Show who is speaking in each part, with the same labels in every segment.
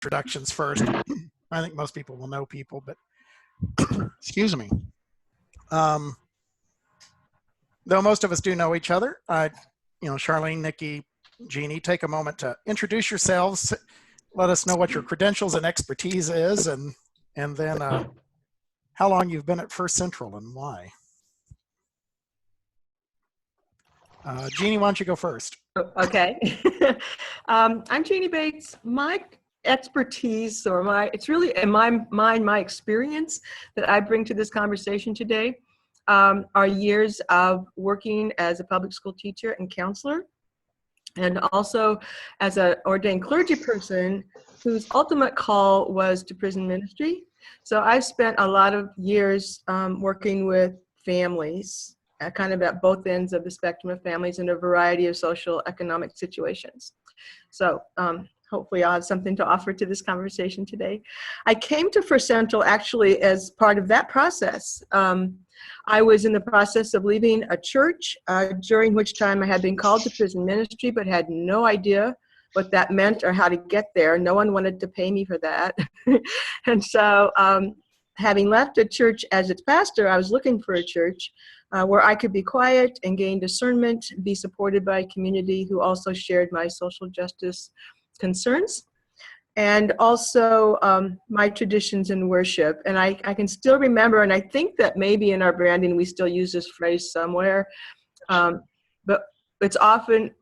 Speaker 1: introductions first. I think most people will know people, but excuse me. Though most of us do know each other, Charlene, Nikki, Jeannie, take a moment to introduce yourselves. Let us know what your credentials and expertise is, and then how long you've been at First Central and why. Jeannie, why don't you go first?
Speaker 2: Okay. I'm Jeannie Bates. My expertise, it's really in my experience that I bring to this conversation today are years of working as a public school teacher and counselor, and also as an ordained clergy person whose ultimate call was to prison ministry. So I've spent a lot of years working with families, kind of at both ends of the spectrum of families in a variety of social economic situations. So hopefully I'll have something to offer to this conversation today. I came to First Central actually as part of that process. I was in the process of leaving a church, during which time I had been called to prison ministry, but had no idea what that meant or how to get there. No one wanted to pay me for that. And so having left a church as its pastor, I was looking for a church where I could be quiet and gain discernment, be supported by a community who also shared my social justice concerns, and also my traditions in worship. And I can still remember, and I think that maybe in our branding we still use this phrase somewhere, but it's often,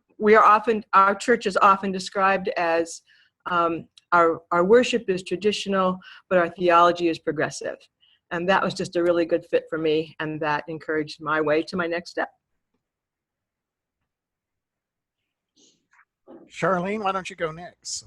Speaker 2: our church is often described as our worship is traditional, but our theology is progressive. And that was just a really good fit for me, and that encouraged my way to my next step.
Speaker 1: Charlene, why don't you go next?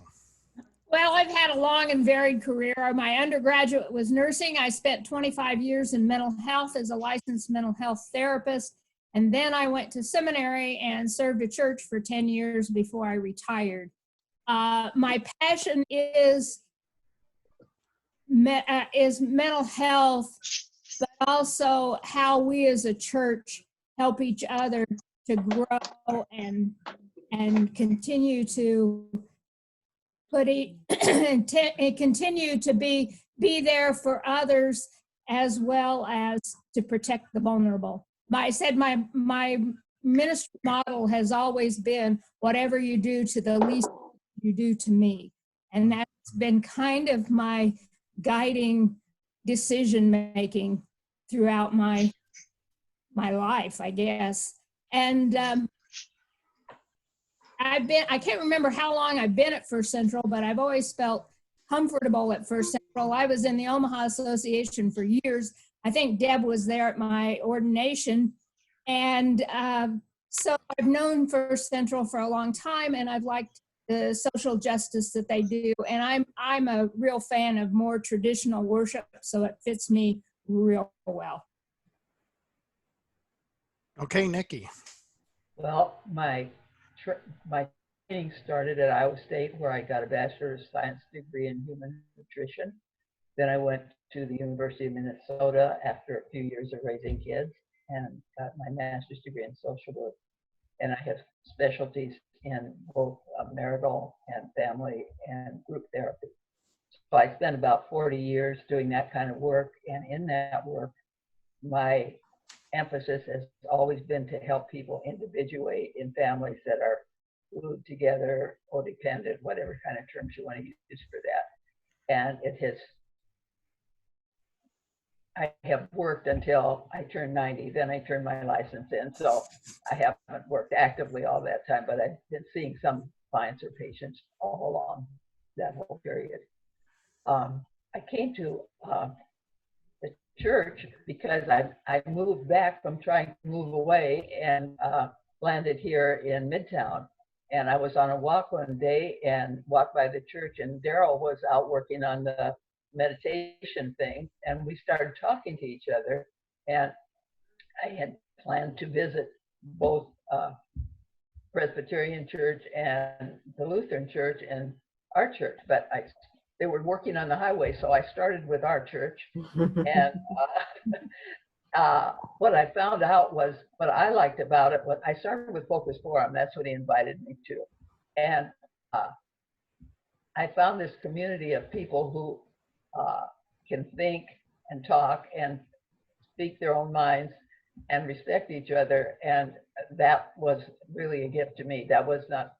Speaker 3: Well, I've had a long and varied career. My undergraduate was nursing. I spent 25 years in mental health as a licensed mental health therapist. And then I went to seminary and served a church for 10 years before I retired. My passion is mental health, but also how we as a church help each other to grow and continue to continue to be there for others, as well as to protect the vulnerable. I said my ministry model has always been, whatever you do to the least, you do to me. And that's been kind of my guiding decision-making throughout my life, I guess. And I can't remember how long I've been at First Central, but I've always felt comfortable at First Central. I was in the Omaha Association for years. I think Deb was there at my ordination. And so I've known First Central for a long time, and I've liked the social justice that they do. And I'm a real fan of more traditional worship, so it fits me real well.
Speaker 1: Okay, Nikki.
Speaker 4: Well, my training started at Iowa State, where I got a Bachelor of Science degree in human nutrition. Then I went to the University of Minnesota after a few years of raising kids and got my master's degree in social work. And I have specialties in both marital and family and group therapy. So I spent about 40 years doing that kind of work. And in that work, my emphasis has always been to help people individuate in families that are glued together, codependent, whatever kind of terms you want to use for that. And I have worked until I turned 90, then I turned my license in. So I haven't worked actively all that time, but I've been seeing some clients or patients all along that whole period. I came to the church because I moved back from trying to move away and landed here in Midtown. And I was on a walk one day and walked by the church, and Daryl was out working on the meditation thing, and we started talking to each other. And I had planned to visit both Presbyterian church and the Lutheran church and our church, but they were working on the highway, so I started with our church. And what I found out was, what I liked about it, I started with Focus Forum. That's what he invited me to. And I found this community of people who can think and talk and speak their own minds and respect each other. And that was really a gift to me. That was not,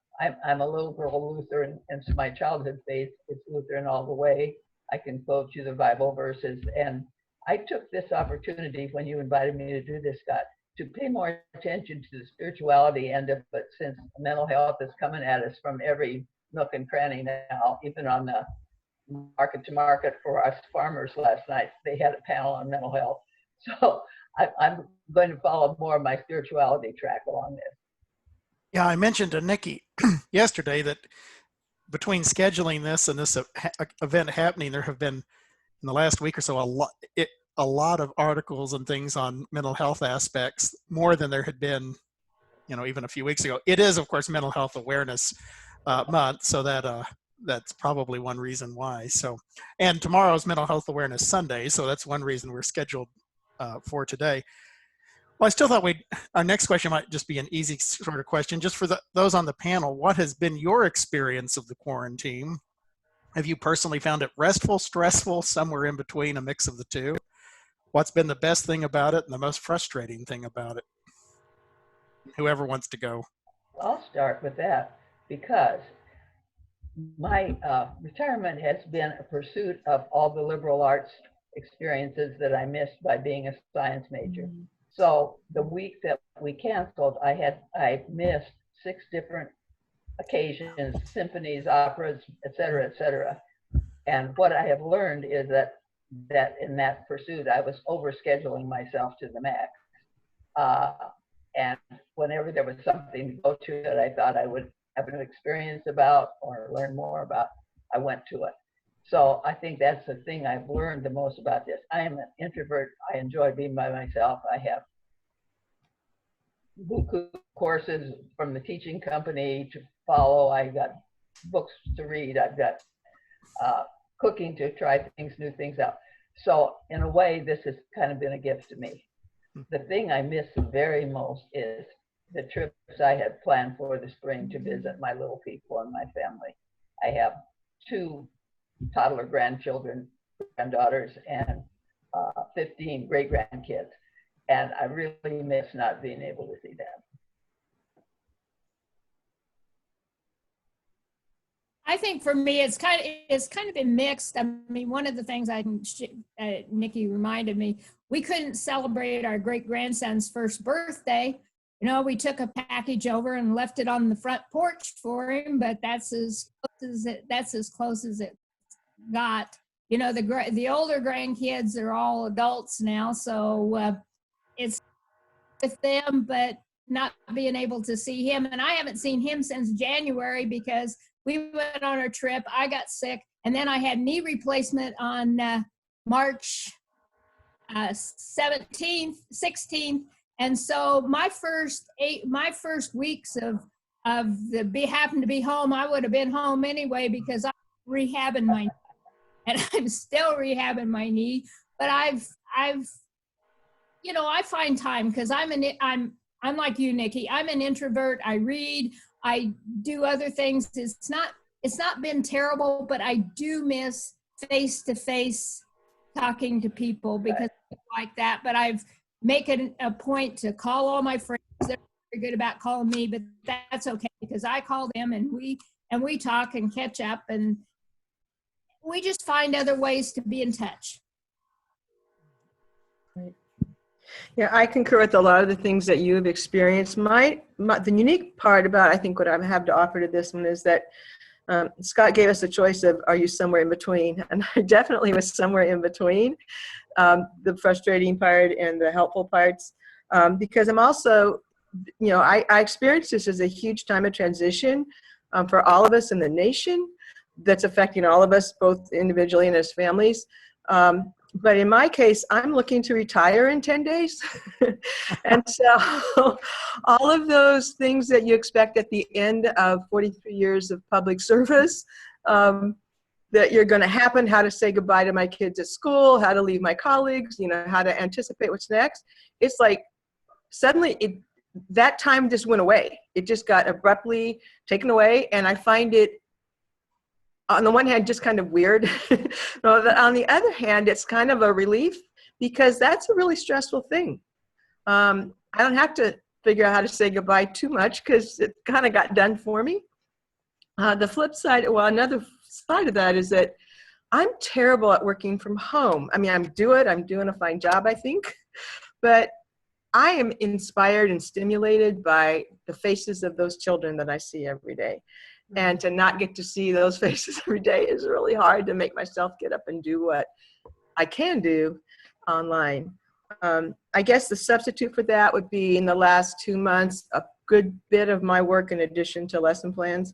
Speaker 4: I'm a little girl Lutheran, and so my childhood faith is Lutheran all the way. I can quote you the Bible verses. And I took this opportunity when you invited me to do this, Scott, to pay more attention to the spirituality end of it, since mental health is coming at us from every nook and cranny now, even on the market to market for us farmers last night. They had a panel on mental health. So I'm going to follow more of my spirituality track along this.
Speaker 1: Yeah, I mentioned to Nikki yesterday that between scheduling this and this event happening, there have been in the last week or so a lot of articles and things on mental health aspects, more than there had been, even a few weeks ago. It is, of course, Mental Health Awareness Month, so that's probably one reason why. So, and tomorrow's Mental Health Awareness Sunday, so that's one reason we're scheduled for today. Well, I still thought our next question might just be an easy sort of question. Just for those on the panel, what has been your experience of the quarantine? Have you personally found it restful, stressful, somewhere in between, a mix of the two? What's been the best thing about it and the most frustrating thing about it? Whoever wants to go.
Speaker 4: I'll start with that, because my retirement has been a pursuit of all the liberal arts experiences that I missed by being a science major. So the week that we canceled, I missed 6 different occasions, symphonies, operas, et cetera, and what I have learned is that in that pursuit I was overscheduling myself to the max, and whenever there was something to go to that I thought I would have an experience about or learn more about, I went to it. So I think that's the thing I've learned the most about this. I am an introvert. I enjoy being by myself. I have buku courses from the teaching company to follow. I got books to read. I've got cooking to try new things out. So in a way, this has kind of been a gift to me. The thing I miss the very most is the trips I had planned for the spring to visit my little people and my family. I have 2 toddler grandchildren, granddaughters, and 15 great grandkids. And I really miss not being able to see them.
Speaker 3: I think for me, it's kind of been mixed. I mean, one of the things Nikki reminded me, we couldn't celebrate our great grandson's first birthday. We took a package over and left it on the front porch for him, but that's as close as it got. The older grandkids are all adults now, so it's with them, but not being able to see him. And I haven't seen him since January because we went on our trip. I got sick, and then I had knee replacement on March 17th, 16th. And so my first weeks of happened to be home, I would have been home anyway because I'm rehabbing my knee. And I'm still rehabbing my knee, but I've I find time because I'm like you, Nikki. I'm an introvert. I read, I do other things. It's not been terrible, but I do miss face-to-face talking to people because like that. But I've make it a point to call all my friends. They're very good about calling me, but that's okay because I call them and we talk and catch up, and we just find other ways to be in touch.
Speaker 2: Right. Yeah, I concur with a lot of the things that you have experienced. The unique part about, I think, what I have to offer to this one is that Scott gave us a choice of, are you somewhere in between? And I definitely was somewhere in between, the frustrating part and the helpful parts, because I'm also, I experienced this as a huge time of transition for all of us in the nation that's affecting all of us, both individually and as families. But in my case, I'm looking to retire in 10 days. And so all of those things that you expect at the end of 43 years of public service, that you're going to happen, how to say goodbye to my kids at school, how to leave my colleagues, how to anticipate what's next. It's like suddenly that time just went away. It just got abruptly taken away. And I find it on the one hand, just kind of weird. But on the other hand, it's kind of a relief because that's a really stressful thing. I don't have to figure out how to say goodbye too much because it kind of got done for me. The flip side, well, another side of that is that I'm terrible at working from home. I mean, I'm doing a fine job, I think, but I am inspired and stimulated by the faces of those children that I see every day. And to not get to see those faces every day is really hard to make myself get up and do what I can do online. I guess the substitute for that would be in the last 2 months, a good bit of my work in addition to lesson plans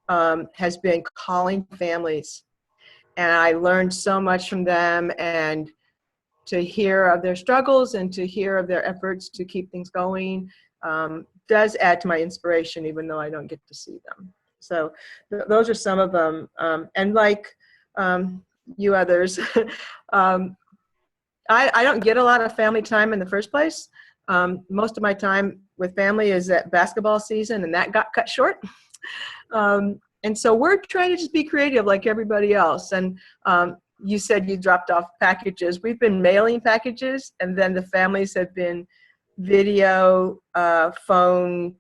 Speaker 2: has been calling families. And I learned so much from them, and to hear of their struggles and to hear of their efforts to keep things going does add to my inspiration, even though I don't get to see them. So those are some of them. And like you others, I don't get a lot of family time in the first place. Most of my time with family is at basketball season, and that got cut short. And so we're trying to just be creative like everybody else. And you said you dropped off packages. We've been mailing packages, and then the families have been video, phone,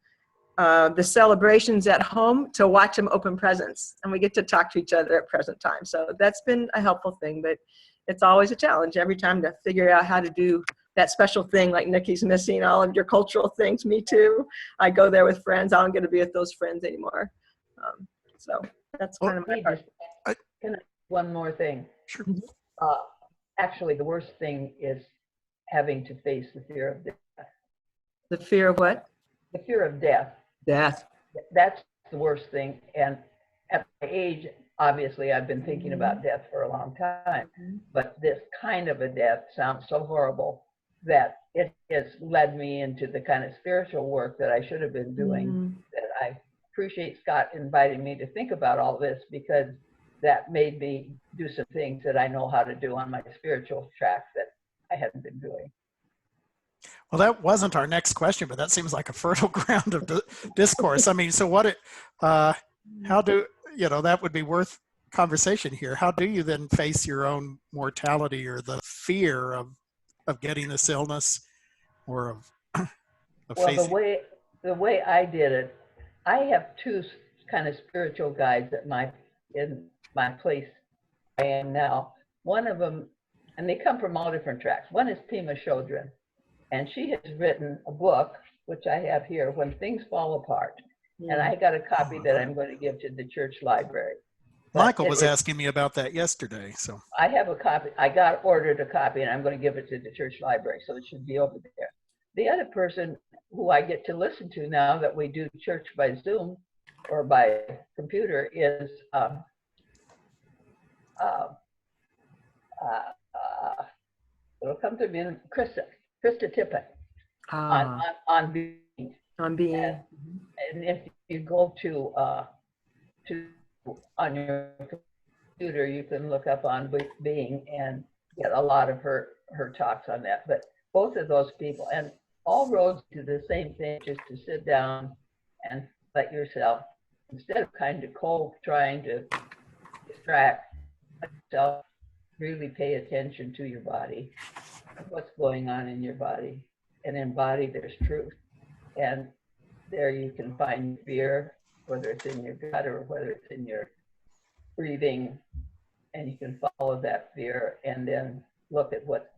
Speaker 2: the celebrations at home to watch them open presents. And we get to talk to each other at present time. So that's been a helpful thing, but it's always a challenge every time to figure out how to do that special thing. Like Nikki's missing all of your cultural things. Me too. I go there with friends. I don't get to be with those friends anymore. So that's kind of my part.
Speaker 4: Can I, one more thing?
Speaker 1: Sure.
Speaker 4: Actually, the worst thing is having to face the fear of death.
Speaker 2: The fear of what?
Speaker 4: The fear of death.
Speaker 2: Death.
Speaker 4: That's the worst thing. And at my age, obviously, I've been thinking about death for a long time. But this kind of a death sounds so horrible that it has led me into the kind of spiritual work that I should have been doing. That I appreciate Scott inviting me to think about all this, because that made me do some things that I know how to do on my spiritual track that I hadn't been doing.
Speaker 1: Well, that wasn't our next question, but that seems like a fertile ground of discourse. I mean, so how do, that would be worth conversation here. How do you then face your own mortality or the fear of getting this illness or of facing?
Speaker 4: The way I did it, I have two kind of spiritual guides in my place I am now. One of them, and they come from all different tracks. One is Pema Chodron, and she has written a book, which I have here, When Things Fall Apart. And I got a copy that I'm going to give to the church library.
Speaker 1: Michael was asking me about that yesterday. So
Speaker 4: I have a copy. Ordered a copy, and I'm going to give it to the church library, so it should be over there. The other person who I get to listen to now that we do church by Zoom or by computer is it'll come to me, Krista Tippett on Being.
Speaker 2: On Being.
Speaker 4: And if you go to on your computer, you can look up on Being and get a lot of her talks on that. But both of those people, and all roads to the same thing, just to sit down and let yourself, instead of kind of cold trying to distract yourself, really pay attention to your body, what's going on in your body. And in body, there's truth. And there you can find fear, whether it's in your gut or whether it's in your breathing, and you can follow that fear and then look at what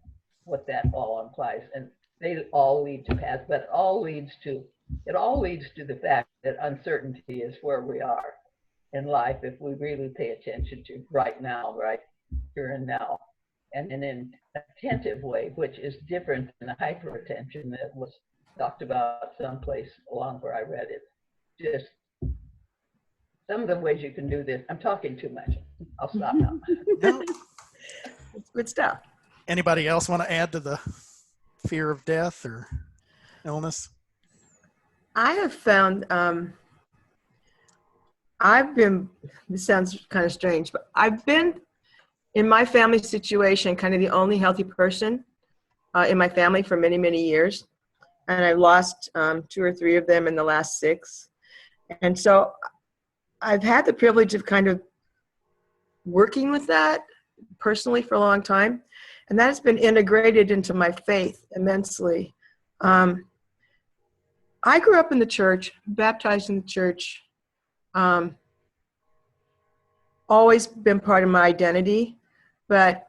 Speaker 4: that all implies. And they all lead to paths, but it all leads to the fact that uncertainty is where we are in life if we really pay attention to right now, right here and now, and in an attentive way, which is different than the hyperattention that was talked about someplace along where I read it. Just some of the ways you can do this. I'm talking too much. I'll stop now.
Speaker 2: It's good stuff.
Speaker 1: Anybody else want to add to the fear of death or illness?
Speaker 2: I have found, this sounds kind of strange, but I've been in my family situation kind of the only healthy person in my family for many, many years. And I've lost 2 or 3 of them in the last 6. And so I've had the privilege of kind of working with that personally for a long time. And that's been integrated into my faith immensely. I grew up in the church, baptized in the church, always been part of my identity, but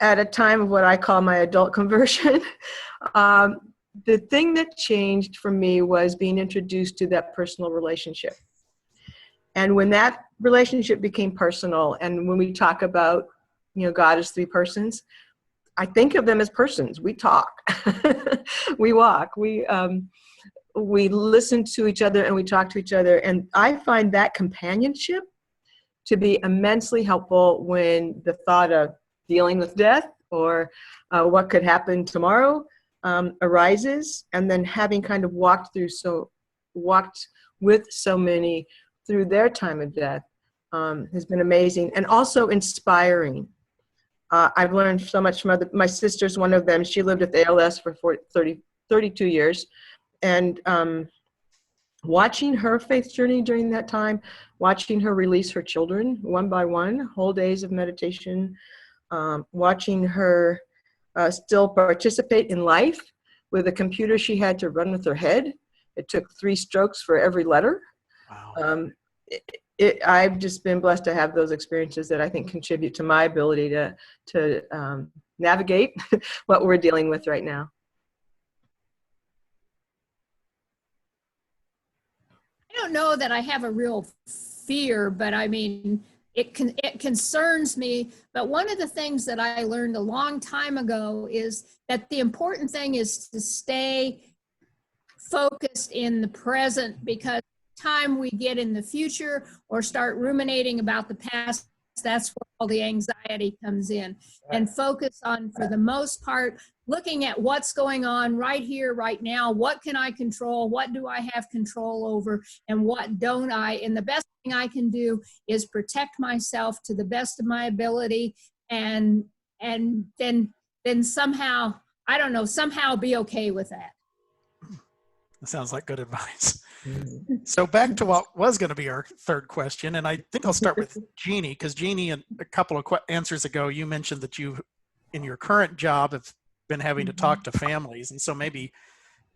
Speaker 2: at a time of what I call my adult conversion, the thing that changed for me was being introduced to that personal relationship. And when that relationship became personal, and when we talk about, God is three persons, I think of them as persons. We talk, we walk, we listen to each other, and we talk to each other. And I find that companionship to be immensely helpful when the thought of dealing with death or what could happen tomorrow arises, and then having kind of walked with so many through their time of death has been amazing and also inspiring. I've learned so much from my sister's one of them. She lived with ALS for 32 years. And watching her faith journey during that time, watching her release her children one by one, whole days of meditation, watching her still participate in life with a computer she had to run with her head. It took 3 strokes for every letter.
Speaker 1: Wow.
Speaker 2: I've just been blessed to have those experiences that I think contribute to my ability to navigate what we're dealing with right now.
Speaker 3: I don't know that I have a real fear, but I mean, it concerns me. But one of the things that I learned a long time ago is that the important thing is to stay focused in the present, because time we get in the future or start ruminating about the past, that's where all the anxiety comes in. And focus on, for the most part, looking at what's going on right here, right now. What can I control? What do I have control over? And what don't I? And the best thing I can do is protect myself to the best of my ability, and then somehow, I don't know, somehow be okay with that.
Speaker 1: That sounds like good advice. So back to what was going to be our third question, and I think I'll start with Jeannie, because Jeannie, a couple of answers ago, you mentioned that you, in your current job, have been having to talk to families, and so maybe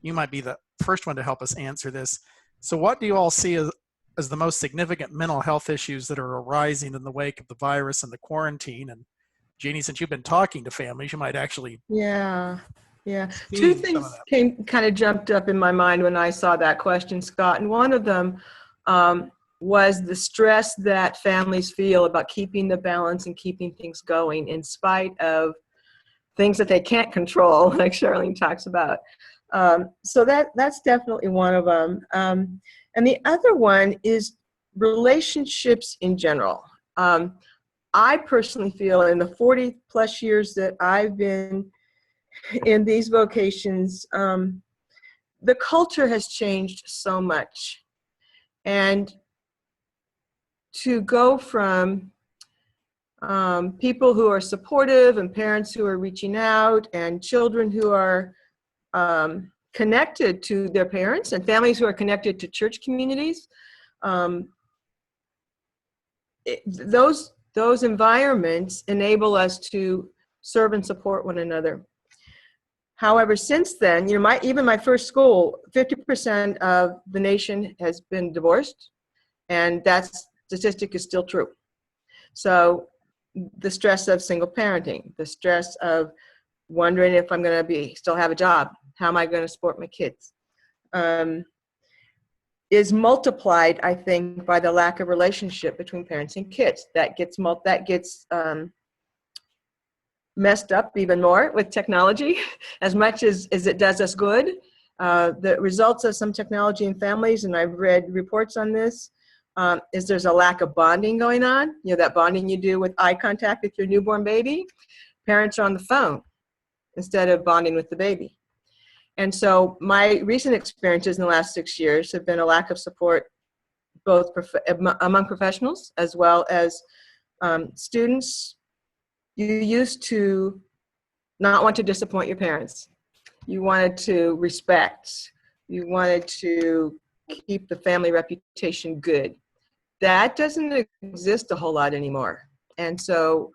Speaker 1: you might be the first one to help us answer this. So what do you all see as the most significant mental health issues that are arising in the wake of the virus and the quarantine? And Jeannie, since you've been talking to families, you might actually...
Speaker 2: Yeah. 2 things kind of jumped up in my mind when I saw that question, Scott. And one of them was the stress that families feel about keeping the balance and keeping things going in spite of things that they can't control, like Charlene talks about. So that's definitely one of them. And the other one is relationships in general. I personally feel in the 40 plus years that I've been in these vocations, the culture has changed so much. And to go from people who are supportive and parents who are reaching out and children who are connected to their parents and families who are connected to church communities, those environments enable us to serve and support one another. However, since then, even my first school, 50% of the nation has been divorced, and that statistic is still true. So the stress of single parenting, the stress of wondering if I'm going to still have a job, how am I going to support my kids, is multiplied, I think, by the lack of relationship between parents and kids. That gets messed up even more with technology. As much as it does us good, the results of some technology in families, and I've read reports on this, is there's a lack of bonding going on. That bonding you do with eye contact with your newborn baby. Parents are on the phone instead of bonding with the baby. And so my recent experiences in the last 6 years have been a lack of support, both among professionals as well as students. You used to not want to disappoint your parents. You wanted to respect. You wanted to keep the family reputation good. That doesn't exist a whole lot anymore. And so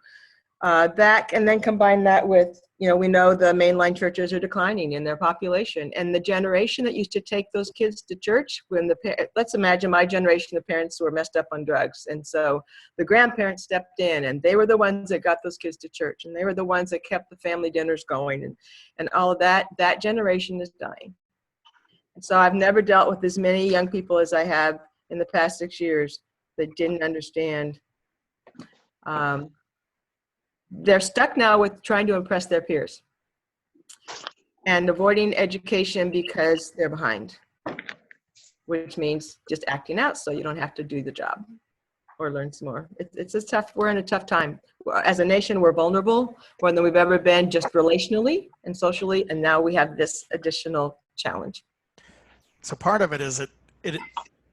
Speaker 2: that, and then combine that with, we know the mainline churches are declining in their population, and the generation that used to take those kids to church, let's imagine my generation of parents were messed up on drugs, and so the grandparents stepped in, and they were the ones that got those kids to church, and they were the ones that kept the family dinners going, and all of that. That generation is dying. And so I've never dealt with as many young people as I have in the past 6 years that didn't understand. They're stuck now with trying to impress their peers and avoiding education because they're behind, which means just acting out so you don't have to do the job or learn some more. It's a tough, we're in a tough time. As a nation, we're vulnerable more than we've ever been, just relationally and socially, and now we have this additional challenge.
Speaker 1: So part of it is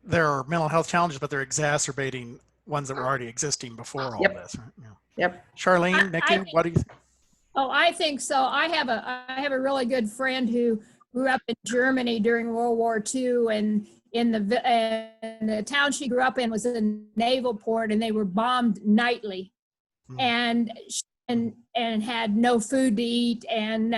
Speaker 1: there are mental health challenges, but they're exacerbating ones that were already existing before all this, right? Yeah.
Speaker 2: Yep.
Speaker 1: Charlene, Nikki, what do you think?
Speaker 3: Oh, I think so. I have a really good friend who grew up in Germany during World War II, and in the town she grew up in was a naval port, and they were bombed nightly, and had no food to eat, and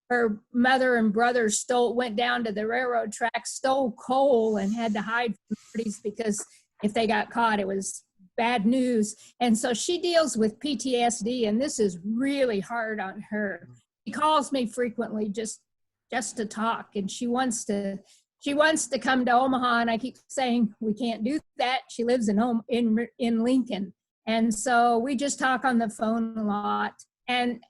Speaker 3: her mother and brother went down to the railroad tracks, stole coal, and had to hide from parties because if they got caught, it was bad news. And so she deals with PTSD, and this is really hard on her. She calls me frequently just to talk, and she wants to come to Omaha, and I keep saying we can't do that. She lives in Lincoln, and so we just talk on the phone a lot. And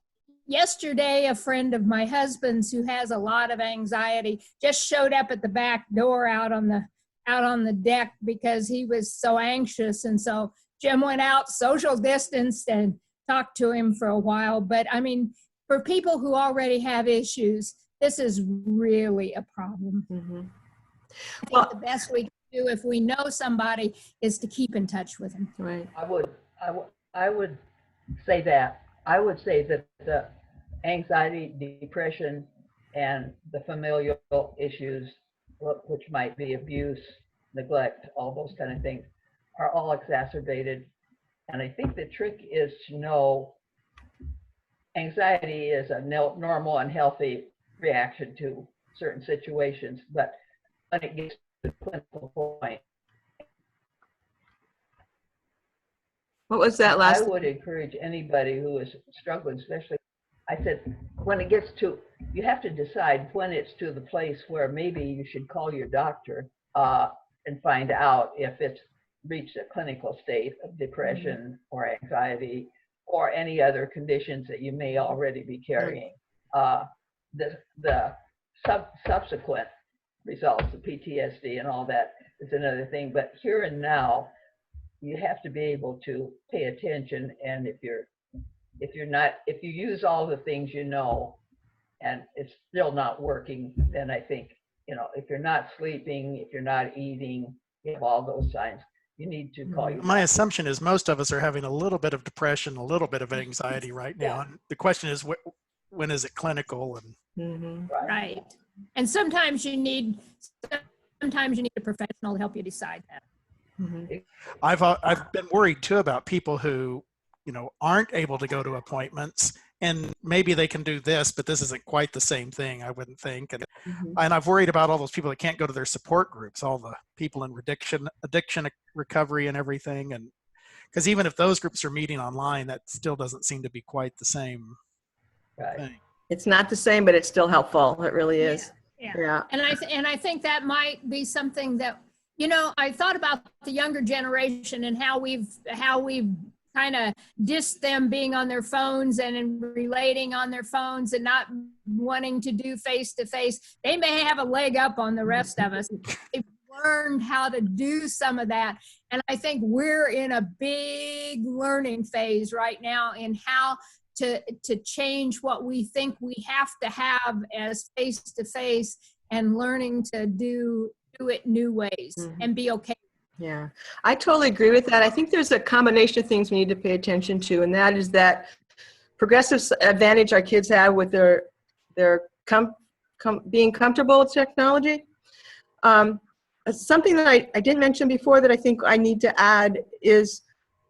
Speaker 3: yesterday, a friend of my husband's who has a lot of anxiety just showed up at the back door out on the deck because he was so anxious. And so Jim went out, social distanced, and talked to him for a while. But I mean, for people who already have issues, this is really a problem.
Speaker 2: Mm-hmm.
Speaker 3: I think the best we can do if we know somebody is to keep in touch with them.
Speaker 2: Right.
Speaker 4: I would say that. I would say that the anxiety, depression, and the familial issues, which might be abuse, neglect, all those kind of things, are all exacerbated. And I think the trick is to know anxiety is a normal and healthy reaction to certain situations, but when it gets to the clinical point,
Speaker 2: What was that last?
Speaker 4: I would encourage anybody who is struggling, especially, I said, when it gets to, you have to decide when it's to the place where maybe you should call your doctor and find out if it's reached a clinical state of depression or anxiety or any other conditions that you may already be carrying. The subsequent results, the PTSD and all that is another thing. But here and now, you have to be able to pay attention. And if you use all the things you know and it's still not working, then I think, if you're not sleeping, if you're not eating, you have all those signs, you need to call your
Speaker 1: My assumption is most of us are having a little bit of depression, a little bit of anxiety right now. And the question is, when is it clinical? And
Speaker 3: Right. And sometimes you need a professional to help you decide that.
Speaker 1: I've been worried too about people who, aren't able to go to appointments, and maybe they can do this, but this isn't quite the same thing, I wouldn't think. And I've worried about all those people that can't go to their support groups, all the people in addiction recovery and everything. And because even if those groups are meeting online, that still doesn't seem to be quite the same thing.
Speaker 2: It's not the same, but it's still helpful. It really is.
Speaker 3: Yeah. And I think that might be something that, I thought about the younger generation and how we've kind of dissed them being on their phones and relating on their phones and not wanting to do face-to-face. They may have a leg up on the rest of us. They've learned how to do some of that. And I think we're in a big learning phase right now in how to change what we think we have to have as face-to-face and learning to do it new ways and be okay.
Speaker 2: Yeah, I totally agree with that. I think there's a combination of things we need to pay attention to, and that is that progressive advantage our kids have with their being comfortable with technology. Something that I didn't mention before that I think I need to add is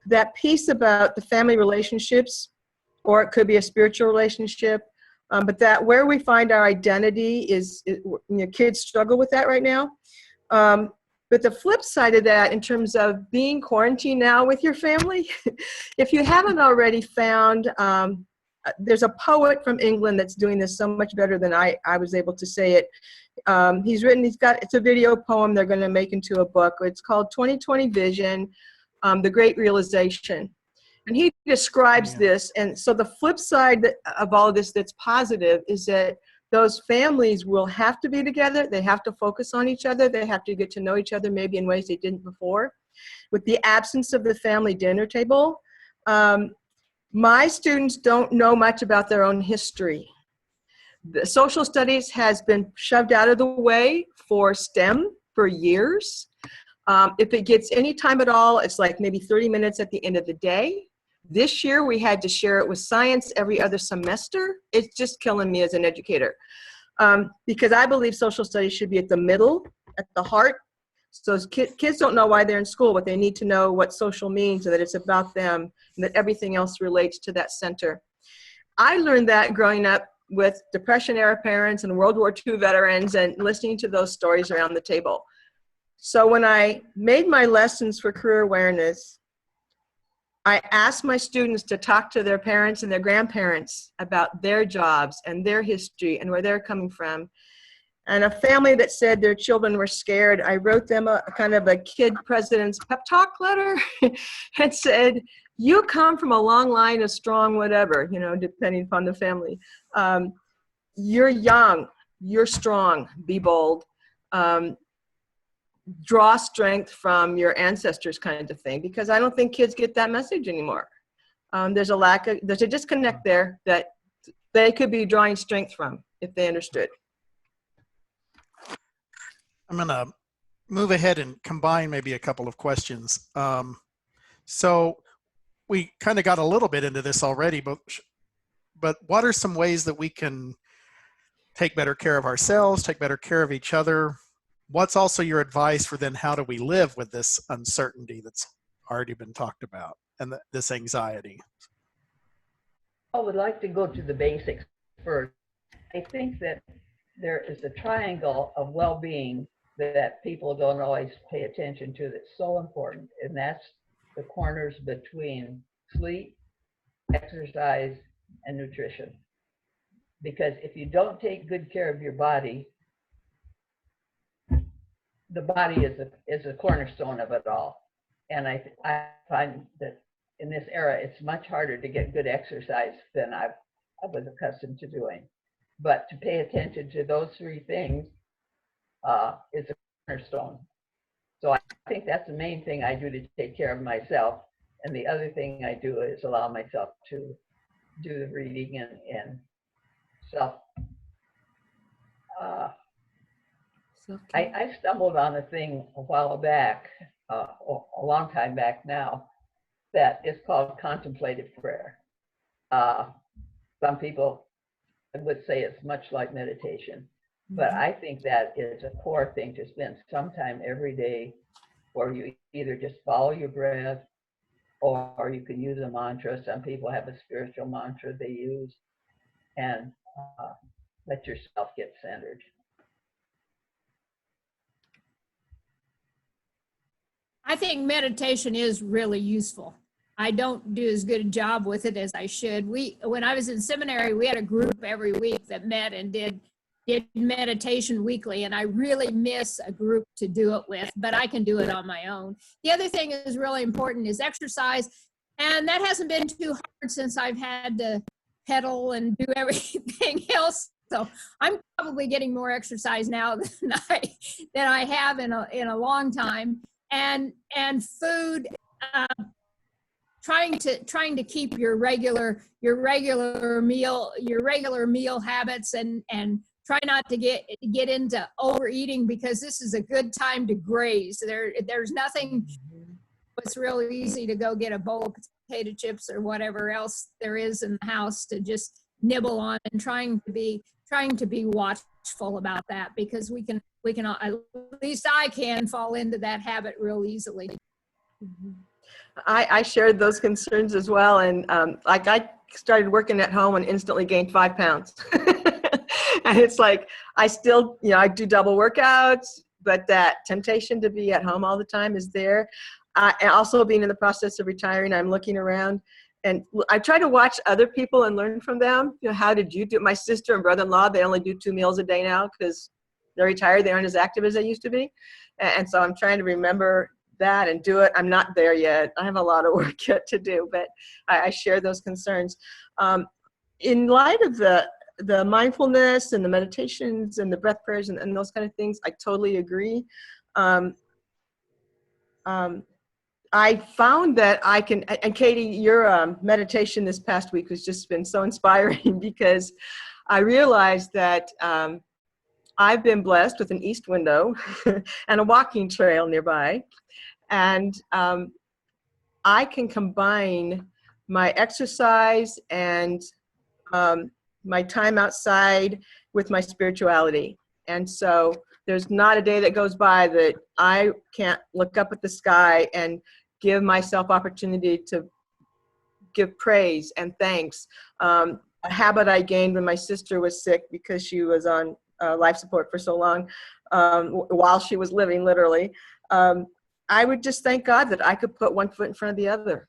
Speaker 2: that piece about the family relationships, or it could be a spiritual relationship, but that where we find our identity is, kids struggle with that right now. But the flip side of that, in terms of being quarantined now with your family, if you haven't already found, there's a poet from England that's doing this so much better than I was able to say it. It's a video poem they're going to make into a book. It's called 2020 Vision, The Great Realization. And he describes this. And so the flip side of all of this that's positive is that those families will have to be together. They have to focus on each other. They have to get to know each other maybe in ways they didn't before. With the absence of the family dinner table, my students don't know much about their own history. The social studies has been shoved out of the way for STEM for years. If it gets any time at all, it's like maybe 30 minutes at the end of the day. This year, we had to share it with science every other semester. It's just killing me as an educator, because I believe social studies should be at the middle, at the heart. So kids don't know why they're in school, but they need to know what social means and that it's about them and that everything else relates to that center. I learned that growing up with Depression-era parents and World War II veterans and listening to those stories around the table. So when I made my lessons for career awareness, I asked my students to talk to their parents and their grandparents about their jobs and their history and where they're coming from. And a family that said their children were scared, I wrote them a kind of a kid president's pep talk letter and said, you come from a long line of strong whatever, depending upon the family. You're young, you're strong, be bold. Draw strength from your ancestors, kind of thing, because I don't think kids get that message anymore. There's a disconnect there that they could be drawing strength from if they understood.
Speaker 1: I'm going to move ahead and combine maybe a couple of questions. So we kind of got a little bit into this already, but what are some ways that we can take better care of ourselves, take better care of each other? What's also your advice for then how do we live with this uncertainty that's already been talked about and this anxiety?
Speaker 4: I would like to go to the basics first. I think that there is a triangle of well-being that people don't always pay attention to that's so important, and that's the corners between sleep, exercise, and nutrition. Because if you don't take good care of your body, the body is a cornerstone of it all. And I find that in this era, it's much harder to get good exercise than I was accustomed to doing. But to pay attention to those three things is a cornerstone. So I think that's the main thing I do to take care of myself. And the other thing I do is allow myself to do the reading and self. I stumbled on a thing a while back, a long time back now, that is called contemplative prayer. Some people would say it's much like meditation, but I think that is a core thing to spend some time every day, where you either just follow your breath, or you can use a mantra. Some people have a spiritual mantra they use, and let yourself get centered.
Speaker 3: I think meditation is really useful. I don't do as good a job with it as I should. When I was in seminary, we had a group every week that met and did meditation weekly, and I really miss a group to do it with, but I can do it on my own. The other thing is really important is exercise, and that hasn't been too hard since I've had to pedal and do everything else. So I'm probably getting more exercise now than I have in a long time. And food, trying to keep your regular meal habits and try not to get into overeating, because this is a good time to graze. There's nothing. It's really easy to go get a bowl of potato chips or whatever else there is in the house to just nibble on, and trying to be watchful about that, because we can, at least I can fall into that habit real easily.
Speaker 2: I shared those concerns as well. And like I started working at home and instantly gained 5 pounds. And it's like, I still, I do double workouts, but that temptation to be at home all the time is there. And also being in the process of retiring, I'm looking around and I try to watch other people and learn from them. How did you do? My sister and brother-in-law, they only do 2 meals a day now because they're retired. They aren't as active as they used to be. And so I'm trying to remember that and do it. I'm not there yet. I have a lot of work yet to do, but I share those concerns. In light of the mindfulness and the meditations and the breath prayers and those kind of things, I totally agree. I found that I can, and Katie, your meditation this past week has just been so inspiring because I realized that I've been blessed with an east window and a walking trail nearby. And I can combine my exercise and my time outside with my spirituality. And so there's not a day that goes by that I can't look up at the sky and give myself opportunity to give praise and thanks. A habit I gained when my sister was sick because she was on life support for so long, while she was living, literally. I would just thank God that I could put one foot in front of the other.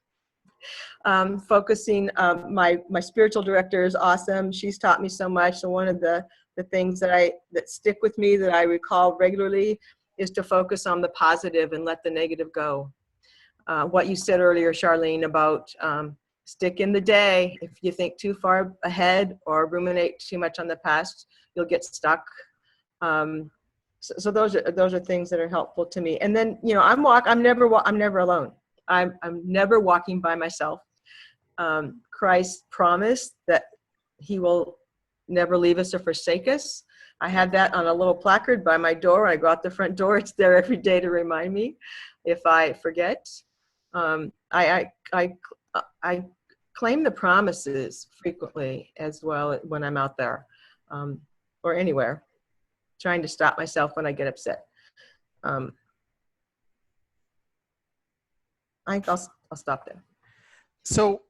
Speaker 2: Focusing, my spiritual director is awesome. She's taught me so much. So one of the things that stick with me that I recall regularly is to focus on the positive and let the negative go. What you said earlier, Charlene, about stick in the day. If you think too far ahead or ruminate too much on the past, you'll get stuck. So those are things that are helpful to me. And then, I'm never alone. I'm never walking by myself. Christ promised that he will never leave us or forsake us. I have that on a little placard by my door. When I go out the front door, it's there every day to remind me if I forget. I claim the promises frequently as well when I'm out there, or anywhere, trying to stop myself when I get upset. I think I'll stop there.
Speaker 1: So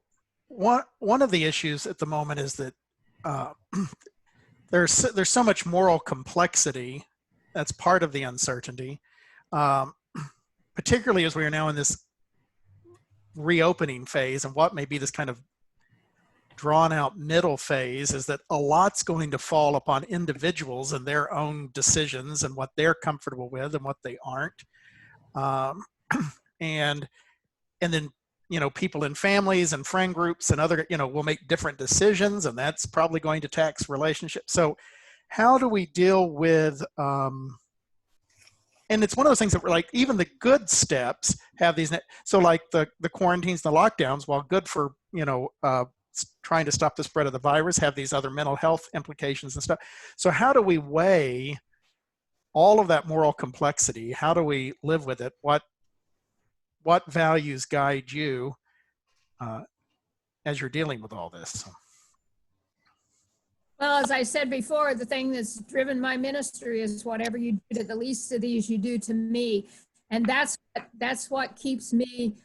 Speaker 1: one of the issues at the moment is that there's so much moral complexity that's part of the uncertainty, particularly as we are now in this reopening phase, and what may be this kind of drawn out middle phase is that a lot's going to fall upon individuals and their own decisions and what they're comfortable with and what they aren't. And then, people in families and friend groups and other, will make different decisions, and that's probably going to tax relationships. So how do we deal with, and it's one of those things that we're like, even the good steps have these, so like the quarantines, the lockdowns, while good for, trying to stop the spread of the virus, have these other mental health implications and stuff. So how do we weigh all of that moral complexity? How do we live with it? What values guide you as you're dealing with all this?
Speaker 3: Well, as I said before, the thing that's driven my ministry is whatever you do to the least of these, you do to me. And that's what keeps me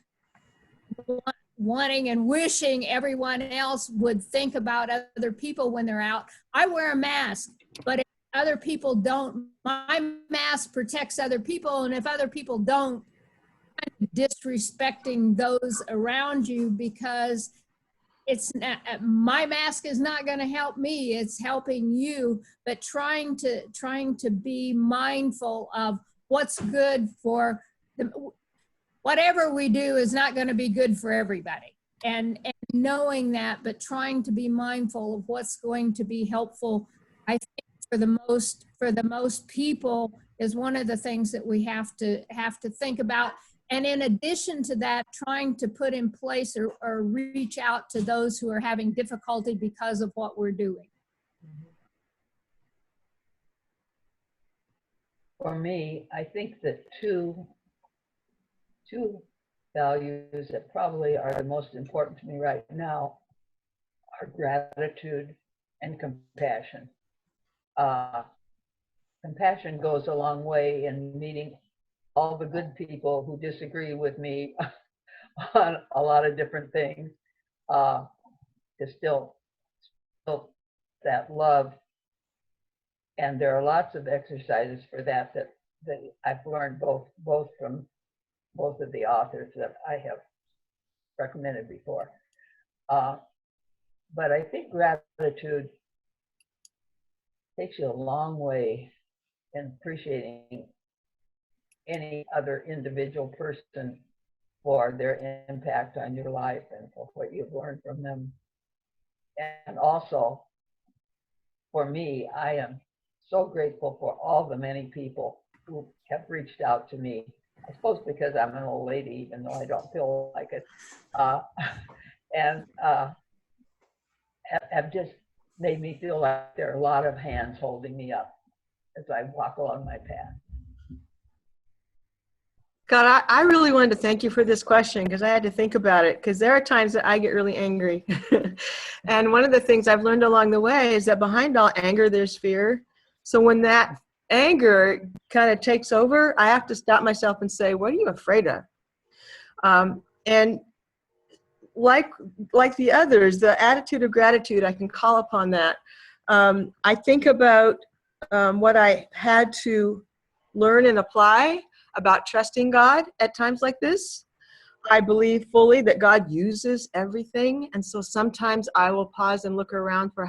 Speaker 3: wanting and wishing everyone else would think about other people when they're out. I wear a mask, but if other people don't, my mask protects other people. And if other people don't, I'm disrespecting those around you because it's not, my mask is not going to help me. It's helping you, but trying to be mindful of what's good for whatever we do is not going to be good for everybody. And knowing that, but trying to be mindful of what's going to be helpful, I think for the most people is one of the things that we have to think about. And in addition to that, trying to put in place or reach out to those who are having difficulty because of what we're doing.
Speaker 4: For me, I think that two values that probably are the most important to me right now are gratitude and compassion. Compassion goes a long way in meeting all the good people who disagree with me on a lot of different things, is still that love. And there are lots of exercises for that I've learned both from both of the authors that I have recommended before. But I think gratitude takes you a long way in appreciating any other individual person for their impact on your life and for what you've learned from them. And also, for me, I am so grateful for all the many people who have reached out to me. I suppose because I'm an old lady, even though I don't feel like it, and have just made me feel like there are a lot of hands holding me up as I walk along my path.
Speaker 2: God, I really wanted to thank you for this question because I had to think about it, because there are times that I get really angry. And one of the things I've learned along the way is that behind all anger, there's fear. So when that anger kind of takes over, I have to stop myself and say, what are you afraid of? And like the others, the attitude of gratitude, I can call upon that. I think about what I had to learn and apply about trusting God at times like this. I believe fully that God uses everything. And so sometimes I will pause and look around for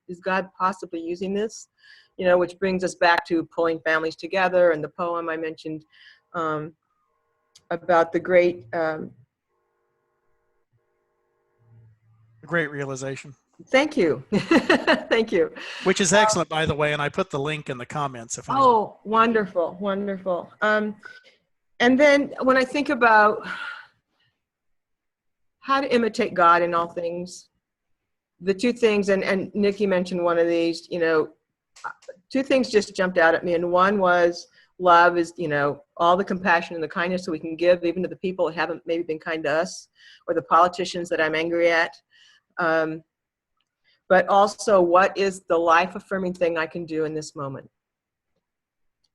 Speaker 2: is God possibly using this? You know, which brings us back to pulling families together and the poem I mentioned about the great
Speaker 1: realization.
Speaker 2: Thank you. Thank you.
Speaker 1: Which is excellent, by the way, and I put the link in the comments.
Speaker 2: Oh, wonderful, wonderful. And then when I think about how to imitate God in all things, the two things, and Nikki mentioned one of these, you know, two things just jumped out at me. And one was love is, you know, all the compassion and the kindness that we can give even to the people that haven't maybe been kind to us, or the politicians that I'm angry at. But also, what is the life-affirming thing I can do in this moment?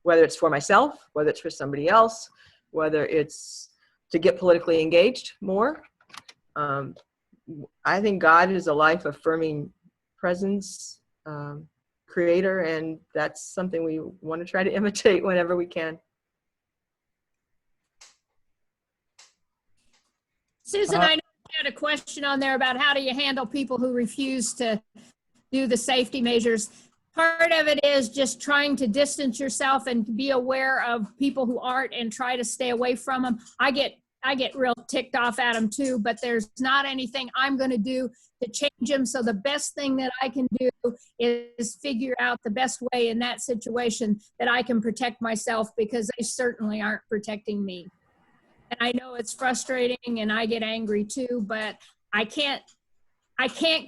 Speaker 2: Whether it's for myself, whether it's for somebody else, whether it's to get politically engaged more. I think God is a life-affirming presence, creator, and that's something we want to try to imitate whenever we can.
Speaker 3: Susan, I know you had a question on there about how do you handle people who refuse to do the safety measures. Part of it is just trying to distance yourself and be aware of people who aren't and try to stay away from them. I get real ticked off at them too, but there's not anything I'm going to do to change them. So the best thing that I can do is figure out the best way in that situation that I can protect myself, because they certainly aren't protecting me. And I know it's frustrating and I get angry too, but I can't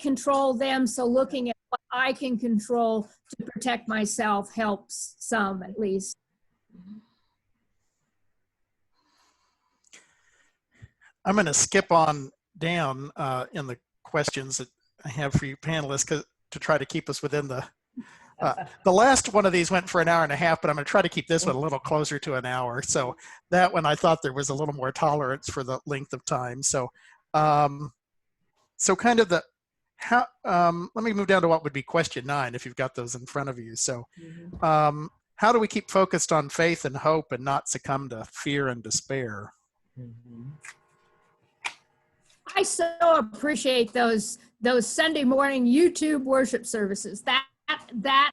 Speaker 3: control them. So looking at what I can control to protect myself helps some, at least.
Speaker 1: I'm going to skip on down in the questions that I have for you panelists to try to keep us within the last one of these went for an hour and a half, but I'm going to try to keep this one a little closer to an hour. So that one, I thought there was a little more tolerance for the length of time. So, so kind of let me move down to what would be question 9, if you've got those in front of you. So, how do we keep focused on faith and hope and not succumb to fear and despair?
Speaker 3: I so appreciate those Sunday morning YouTube worship services. That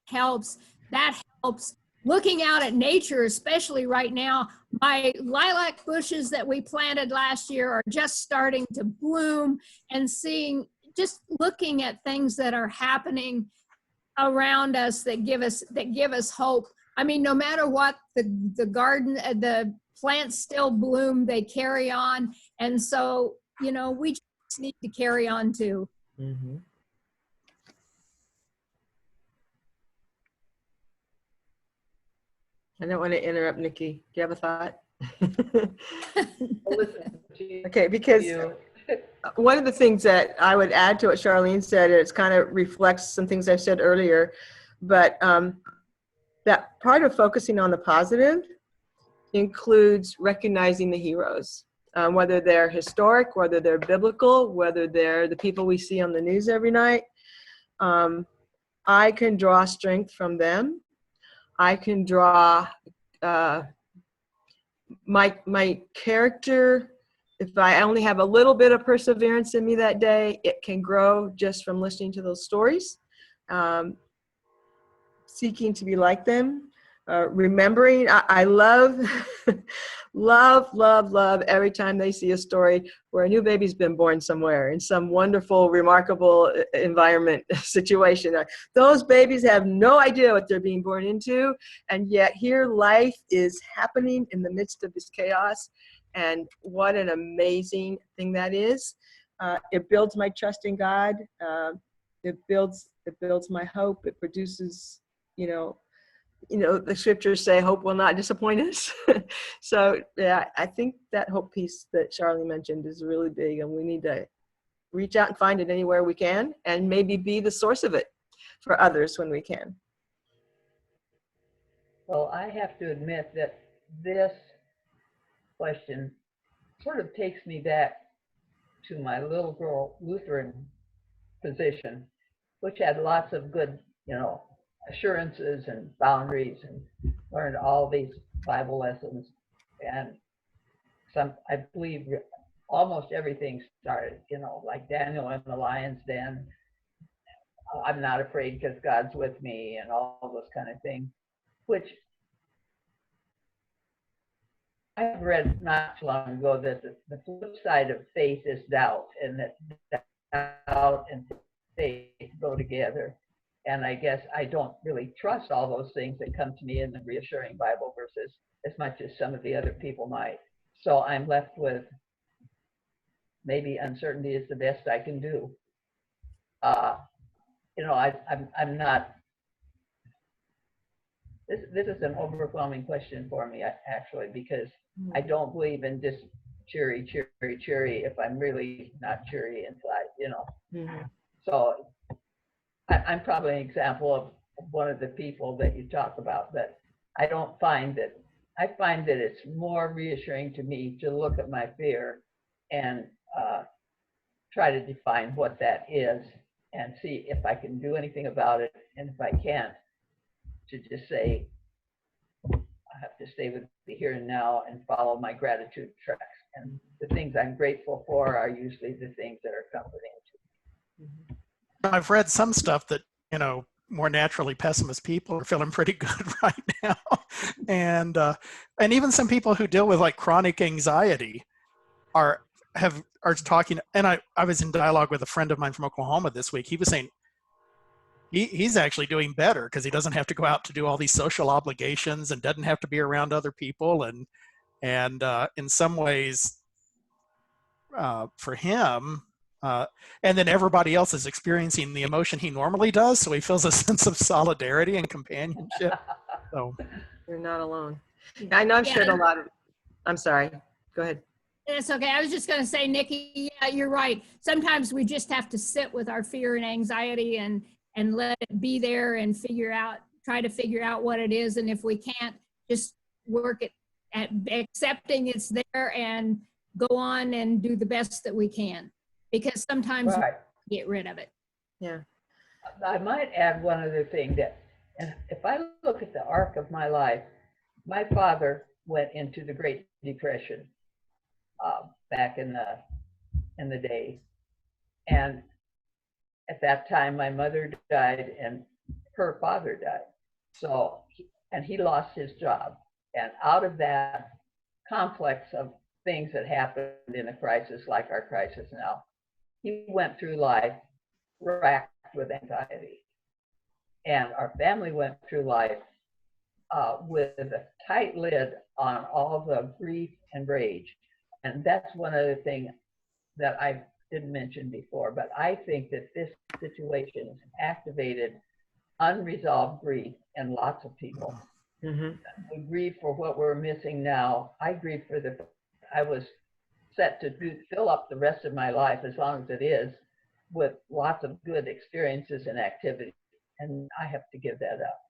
Speaker 3: helps. That helps. Looking out at nature, especially right now, my lilac bushes that we planted last year are just starting to bloom, and just looking at things that are happening around us that give us hope. I mean, no matter what, the garden, the plants still bloom, they carry on. And so, you know, we just need to carry on too.
Speaker 2: Mm-hmm. I don't want to interrupt, Nikki. Do you have a thought? Okay, because one of the things that I would add to what Charlene said, it kind of reflects some things I've said earlier, but that part of focusing on the positive includes recognizing the heroes. whether they're historic, whether they're biblical, whether they're the people we see on the news every night. I can draw strength from them. I can draw my character. If I only have a little bit of perseverance in me that day, it can grow just from listening to those stories, seeking to be like them, remembering. I love, love every time they see a story where a new baby's been born somewhere in some wonderful, remarkable environment situation. Those babies have no idea what they're being born into, and yet here life is happening in the midst of this chaos. And what an amazing thing that is. It builds my trust in God. It builds my hope. It produces, the scriptures say hope will not disappoint us. So yeah, I think that hope piece that Charlene mentioned is really big, and we need to reach out and find it anywhere we can, and maybe be the source of it for others when we can.
Speaker 4: Well, I have to admit that this question sort of takes me back to my little girl Lutheran position, which had lots of good, assurances and boundaries, and learned all these Bible lessons. And I believe almost everything started, like Daniel in the lion's den. I'm not afraid because God's with me, and all those kind of things, which I've read not too long ago that the flip side of faith is doubt, and that doubt and faith go together. And I guess I don't really trust all those things that come to me in the reassuring Bible verses as much as some of the other people might. So I'm left with maybe uncertainty is the best I can do. I'm not. This is an overwhelming question for me, actually, because I don't believe in just cheery if I'm really not cheery inside,
Speaker 2: Mm-hmm.
Speaker 4: So I'm probably an example of one of the people that you talk about, but I find that it's more reassuring to me to look at my fear and try to define what that is and see if I can do anything about it, and if I can't, to just say, I have to stay with the here and now and follow my gratitude tracks. And the things I'm grateful for are usually the things that are comforting to me.
Speaker 1: I've read some stuff that, more naturally pessimist people are feeling pretty good right now. And even some people who deal with like chronic anxiety are talking. And I was in dialogue with a friend of mine from Oklahoma this week. He was saying he's actually doing better because he doesn't have to go out to do all these social obligations and doesn't have to be around other people. And in some ways, for him, and then everybody else is experiencing the emotion he normally does, so he feels a sense of solidarity and companionship. So
Speaker 2: You're not alone. I know I've shared a lot of. I'm sorry. Go ahead.
Speaker 3: It's okay. I was just going to say, Nikki, yeah, you're right. Sometimes we just have to sit with our fear and anxiety and let it be there and try to figure out what it is. And if we can't, just work at accepting it's there and go on and do the best that we can. Because sometimes we get rid of it.
Speaker 2: Yeah.
Speaker 4: I might add one other thing and if I look at the arc of my life, my father went into the Great Depression back in the day, and at that time my mother died and her father died. So he lost his job, and out of that complex of things that happened in a crisis like our crisis now, he went through life racked with anxiety. And our family went through life with a tight lid on all the grief and rage. And that's one other thing that I didn't mention before, but I think that this situation has activated unresolved grief in lots of people.
Speaker 2: Mm-hmm.
Speaker 4: We grieve for what we're missing now. I grieve for I was set to fill up the rest of my life, as long as it is, with lots of good experiences and activity, and I have to give that up.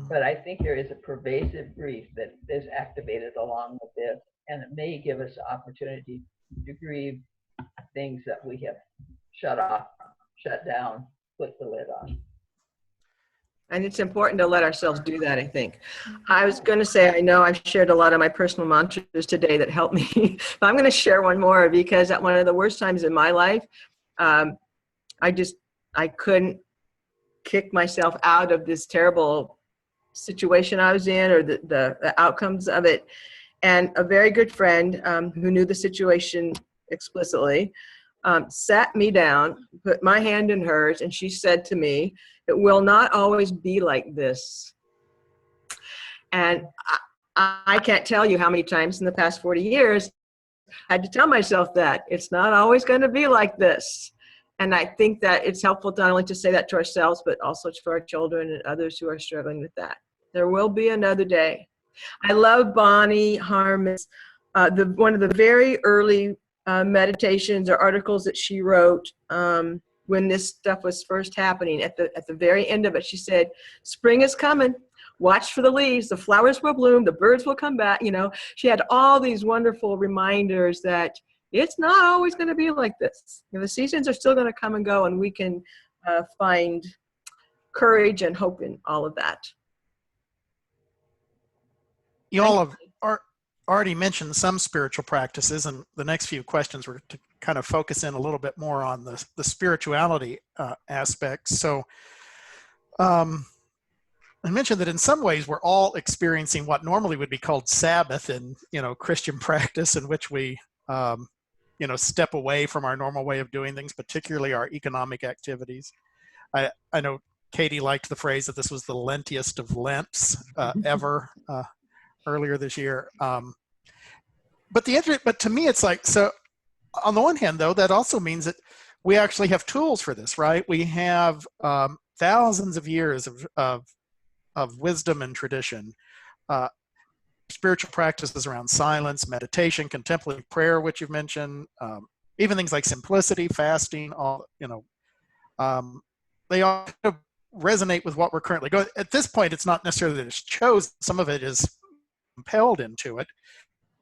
Speaker 4: But I think there is a pervasive grief that is activated along with this, and it may give us the opportunity to grieve things that we have shut off, shut down, put the lid on.
Speaker 2: And it's important to let ourselves do that, I think. I was going to say, I know I've shared a lot of my personal mantras today that help me, but I'm going to share one more, because at one of the worst times in my life, I couldn't kick myself out of this terrible situation I was in, or the outcomes of it. And a very good friend who knew the situation explicitly sat me down, put my hand in hers, and she said to me, "It will not always be like this." And I can't tell you how many times in the past 40 years I had to tell myself that it's not always going to be like this. And I think that it's helpful not only to say that to ourselves, but also to our children and others who are struggling with that. There will be another day. I love Bonnie Harmon's, one of the very early meditations or articles that she wrote when this stuff was first happening. At the very end of it, she said, "Spring is coming. Watch for the leaves. The flowers will bloom. The birds will come back." You know, she had all these wonderful reminders that it's not always going to be like this. You know, the seasons are still going to come and go, and we can find courage and hope in all of that.
Speaker 1: You all have already mentioned some spiritual practices, and the next few questions were to kind of focus in a little bit more on the spirituality aspects. So I mentioned that in some ways we're all experiencing what normally would be called Sabbath in, Christian practice, in which we, step away from our normal way of doing things, particularly our economic activities. I know Katie liked the phrase that this was the lentiest of Lents ever earlier this year. But to me, it's like, so on the one hand, though, that also means that we actually have tools for this, right? We have thousands of years of wisdom and tradition, spiritual practices around silence, meditation, contemplative prayer, which you've mentioned, even things like simplicity, fasting, they all kind of resonate with what we're currently going. At this point, it's not necessarily that it's chosen. Some of it is compelled into it.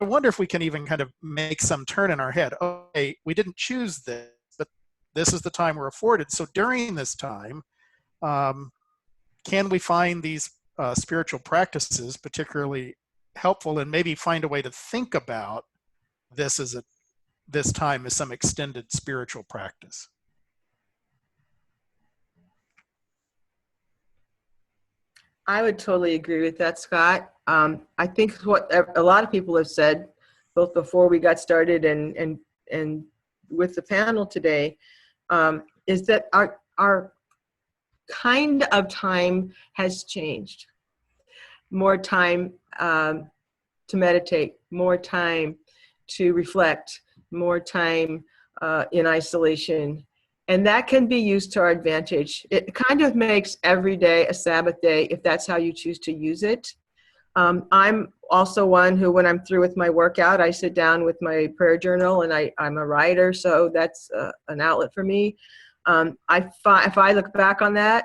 Speaker 1: I wonder if we can even kind of make some turn in our head. Okay, we didn't choose this, but this is the time we're afforded. So during this time, can we find these spiritual practices particularly helpful, and maybe find a way to think about this time as some extended spiritual practice?
Speaker 2: I would totally agree with that, Scott. I think what a lot of people have said, both before we got started and with the panel today, is that our kind of time has changed. More time to meditate, more time to reflect, more time in isolation. And that can be used to our advantage. It kind of makes every day a Sabbath day if that's how you choose to use it. I'm also one who, when I'm through with my workout, I sit down with my prayer journal, and I'm a writer, so that's an outlet for me. If I look back on that,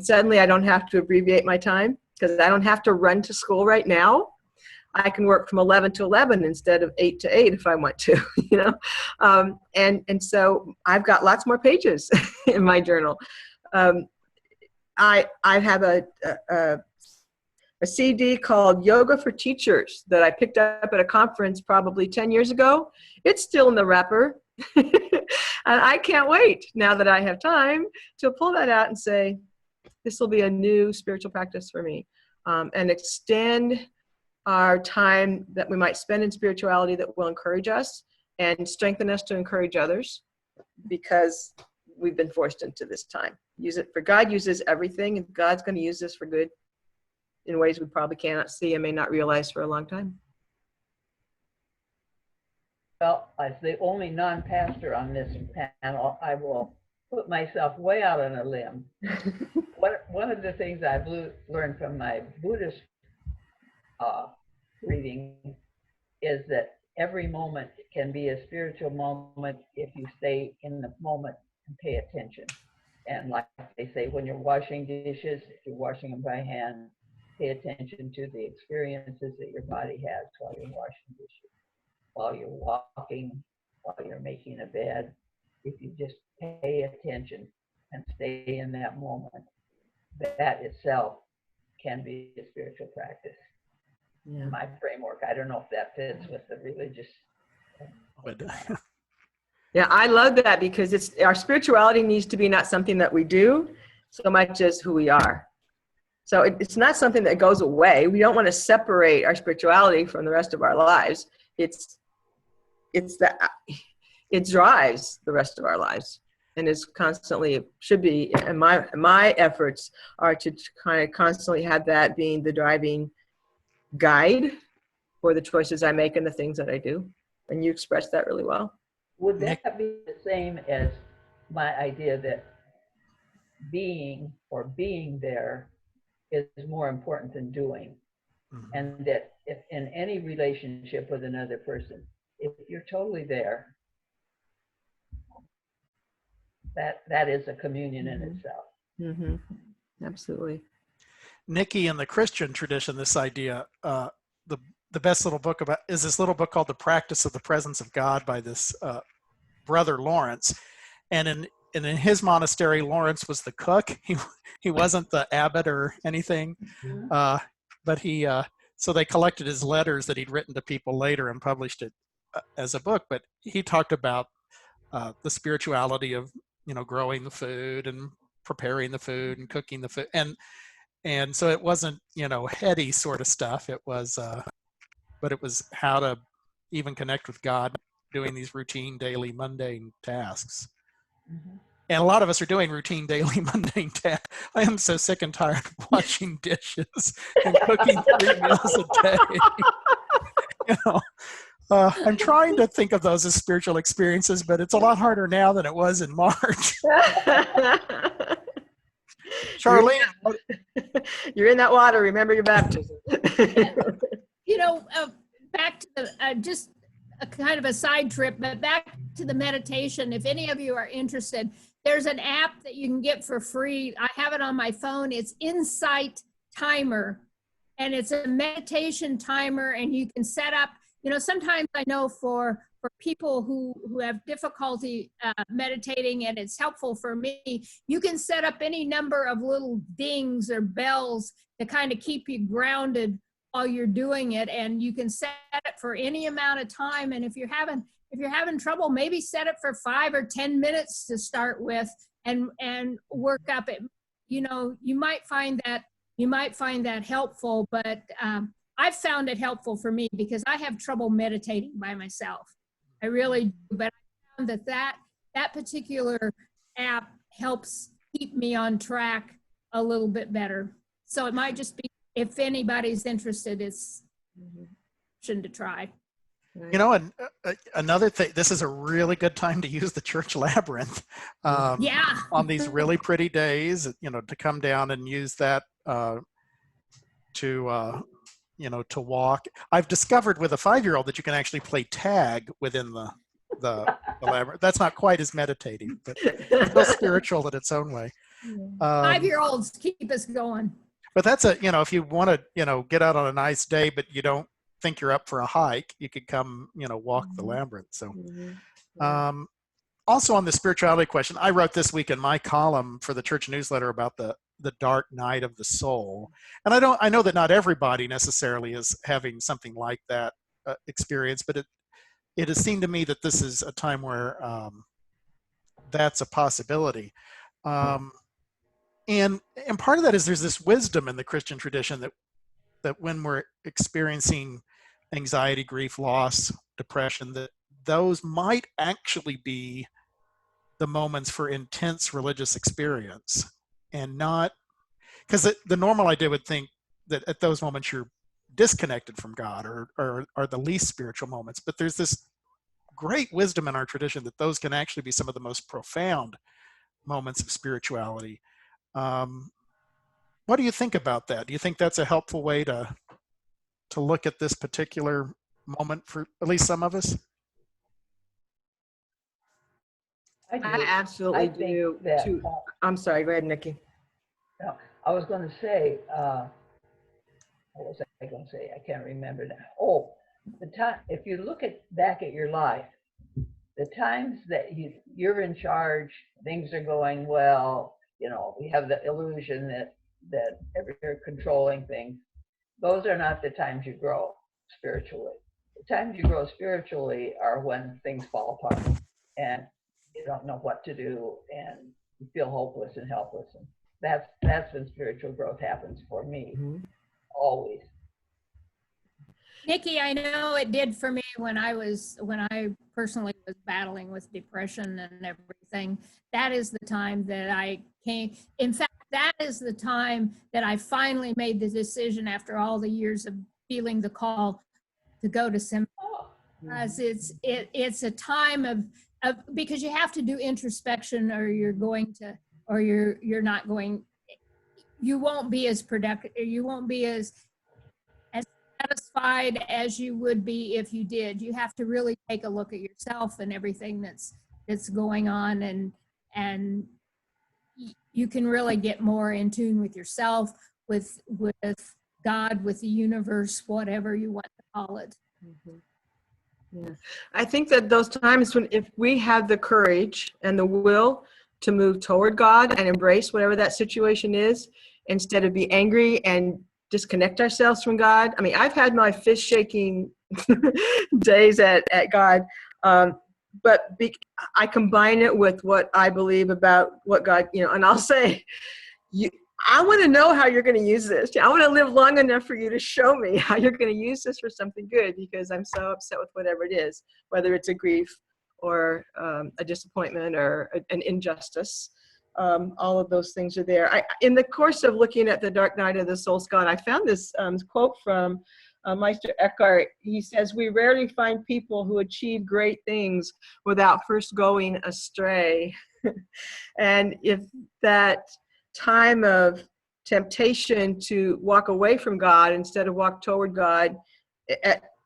Speaker 2: suddenly I don't have to abbreviate my time, because I don't have to run to school right now. I can work from 11 to 11 instead of 8 to 8 if I want to, and so I've got lots more pages in my journal. I have a CD called Yoga for Teachers that I picked up at a conference probably 10 years ago. It's still in the wrapper. And I can't wait, now that I have time, to pull that out and say, this will be a new spiritual practice for me, and extend our time that we might spend in spirituality that will encourage us and strengthen us to encourage others, because we've been forced into this time. Use it for God uses everything, and God's going to use this for good in ways we probably cannot see and may not realize for a long time.
Speaker 4: Well, as the only non-pastor on this panel, I will put myself way out on a limb. One of the things I've learned from my Buddhist reading is that every moment can be a spiritual moment if you stay in the moment and pay attention. And like they say, when you're washing dishes, if you're washing them by hand, pay attention to the experiences that your body has while you're washing dishes. while you're walking, while you're making a bed. If you just pay attention and stay in that moment, that itself can be a spiritual practice.
Speaker 2: Yeah.
Speaker 4: In my framework, I don't know if that fits with the religious.
Speaker 1: But,
Speaker 2: Yeah, I love that because it's our spirituality needs to be not something that we do so much as who we are. So it's not something that goes away. We don't want to separate our spirituality from the rest of our lives. It's that it drives the rest of our lives, and it's constantly should be. And my efforts are to kind of constantly have that being the driving guide for the choices I make and the things that I do. And you expressed that really well.
Speaker 4: Would
Speaker 1: Nick?
Speaker 4: that be the same as my idea that being there is more important than doing?
Speaker 1: Mhm.
Speaker 4: And that if in any relationship with another person, if you're totally there, that is a communion in itself.
Speaker 2: Mm-hmm. Absolutely.
Speaker 1: Nikki, in the Christian tradition, this idea, the best little book about is this little book called The Practice of the Presence of God by this brother Lawrence. And in his monastery, Lawrence was the cook. He wasn't the abbot or anything, but so they collected his letters that he'd written to people later and published it as a book. But he talked about the spirituality of growing the food and preparing the food and cooking the food, and so it wasn't heady sort of stuff. It was but it was how to even connect with God doing these routine, daily, mundane tasks. And a lot of us are doing routine, daily, mundane tasks. I am so sick and tired of washing dishes and cooking 3 meals a day. I'm trying to think of those as spiritual experiences, but it's a lot harder now than it was in March. Charlene,
Speaker 2: You're in that water. Remember your baptism.
Speaker 3: Back to the, just a kind of a side trip, but back to the meditation. If any of you are interested, there's an app that you can get for free. I have it on my phone. It's Insight Timer, and it's a meditation timer, and you can set up, sometimes I know for people who have difficulty meditating, and it's helpful for me, you can set up any number of little dings or bells to kind of keep you grounded while you're doing it, and you can set it for any amount of time. And if you're having trouble, maybe set it for 5 or 10 minutes to start with, and work up it. You might find that helpful, but I've found it helpful for me because I have trouble meditating by myself. I really do, but I found that particular app helps keep me on track a little bit better. So it might just be, if anybody's interested, it's option to try.
Speaker 1: and another thing, this is a really good time to use the church labyrinth. On these really pretty days, to come down and use that to walk. I've discovered with a 5-year-old that you can actually play tag within the labyrinth. That's not quite as meditative, but still spiritual in its own way.
Speaker 3: 5-year-olds keep us going.
Speaker 1: But that's if you want to, get out on a nice day, but you don't think you're up for a hike, you could come, walk the labyrinth. So, also on the spirituality question, I wrote this week in my column for the church newsletter about the dark night of the soul. And I know that not everybody necessarily is having something like that experience, but it has seemed to me that this is a time where that's a possibility. And part of that is there's this wisdom in the Christian tradition that when we're experiencing anxiety, grief, loss, depression, that those might actually be the moments for intense religious experience, and not because the normal idea would think that at those moments you're disconnected from God or are the least spiritual moments. But there's this great wisdom in our tradition that those can actually be some of the most profound moments of spirituality. What do you think about that? Do you think that's a helpful way to look at this particular moment for at least some of us?
Speaker 2: I absolutely do.
Speaker 4: That,
Speaker 2: I'm sorry. Go ahead, Nikki.
Speaker 4: no, I was going to say, what was I going to say? I can't remember now. Oh, if you look back at your life, the times that you're in charge, things are going well, we have the illusion that you're controlling things. Those are not the times you grow spiritually. The times you grow spiritually are when things fall apart and you don't know what to do and you feel hopeless and helpless. And that's when spiritual growth happens for me, always.
Speaker 3: Nikki, I know it did for me when I personally was battling with depression and everything. That is the time that I came. In fact, that is the time that I finally made the decision after all the years of feeling the call to go to seminary. It's a time of because you have to do introspection or you're not going, you won't be as productive, you won't be as satisfied as you would be if you did. You have to really take a look at yourself and everything that's going on, and you can really get more in tune with yourself, with God, with the universe, whatever you want to call it.
Speaker 2: Yeah. I think that those times if we have the courage and the will to move toward God and embrace whatever that situation is, instead of be angry and disconnect ourselves from God. I mean, I've had my fist shaking days at God, but I combine it with what I believe about what God, and I'll say, I want to know how you're going to use this. I want to live long enough for you to show me how you're going to use this for something good, because I'm so upset with whatever it is, whether it's a grief or a disappointment or an injustice. All of those things are there. In the course of looking at the Dark Night of the Soul, Scott, I found this quote from Meister Eckhart. He says, "We rarely find people who achieve great things without first going astray." And if that time of temptation to walk away from God instead of walk toward God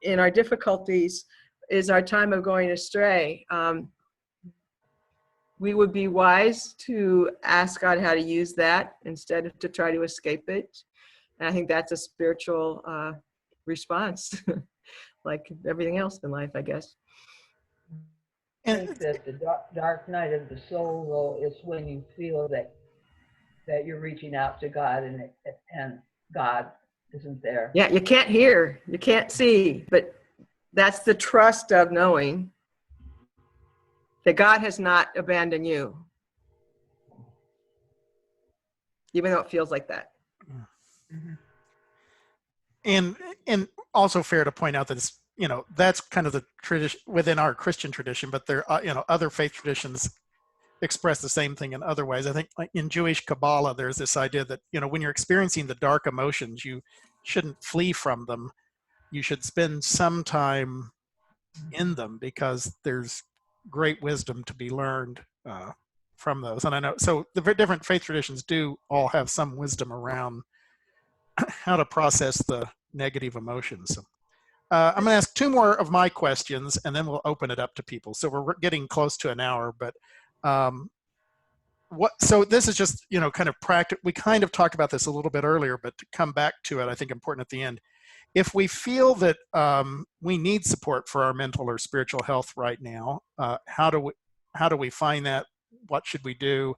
Speaker 2: in our difficulties is our time of going astray, we would be wise to ask God how to use that instead of to try to escape it. And I think that's a spiritual response, like everything else in life, I guess.
Speaker 4: I think that the dark night of the soul, though, is when you feel that you're reaching out to God and God isn't there.
Speaker 2: Yeah, you can't hear, you can't see, but that's the trust of knowing that God has not abandoned you, even though it feels like that.
Speaker 1: And also fair to point out that it's, that's kind of the tradition within our Christian tradition, but there are, other faith traditions express the same thing in other ways. I think like in Jewish Kabbalah, there's this idea that, when you're experiencing the dark emotions, you shouldn't flee from them. You should spend some time in them because there's great wisdom to be learned from those. And I know, so the different faith traditions do all have some wisdom around how to process the negative emotions. So, I'm going to ask two more of my questions and then we'll open it up to people. So we're getting close to an hour, but so this is just, kind of practice. We kind of talked about this a little bit earlier, but to come back to it, I think important at the end. If we feel that we need support for our mental or spiritual health right now, how do we find that? What should we do?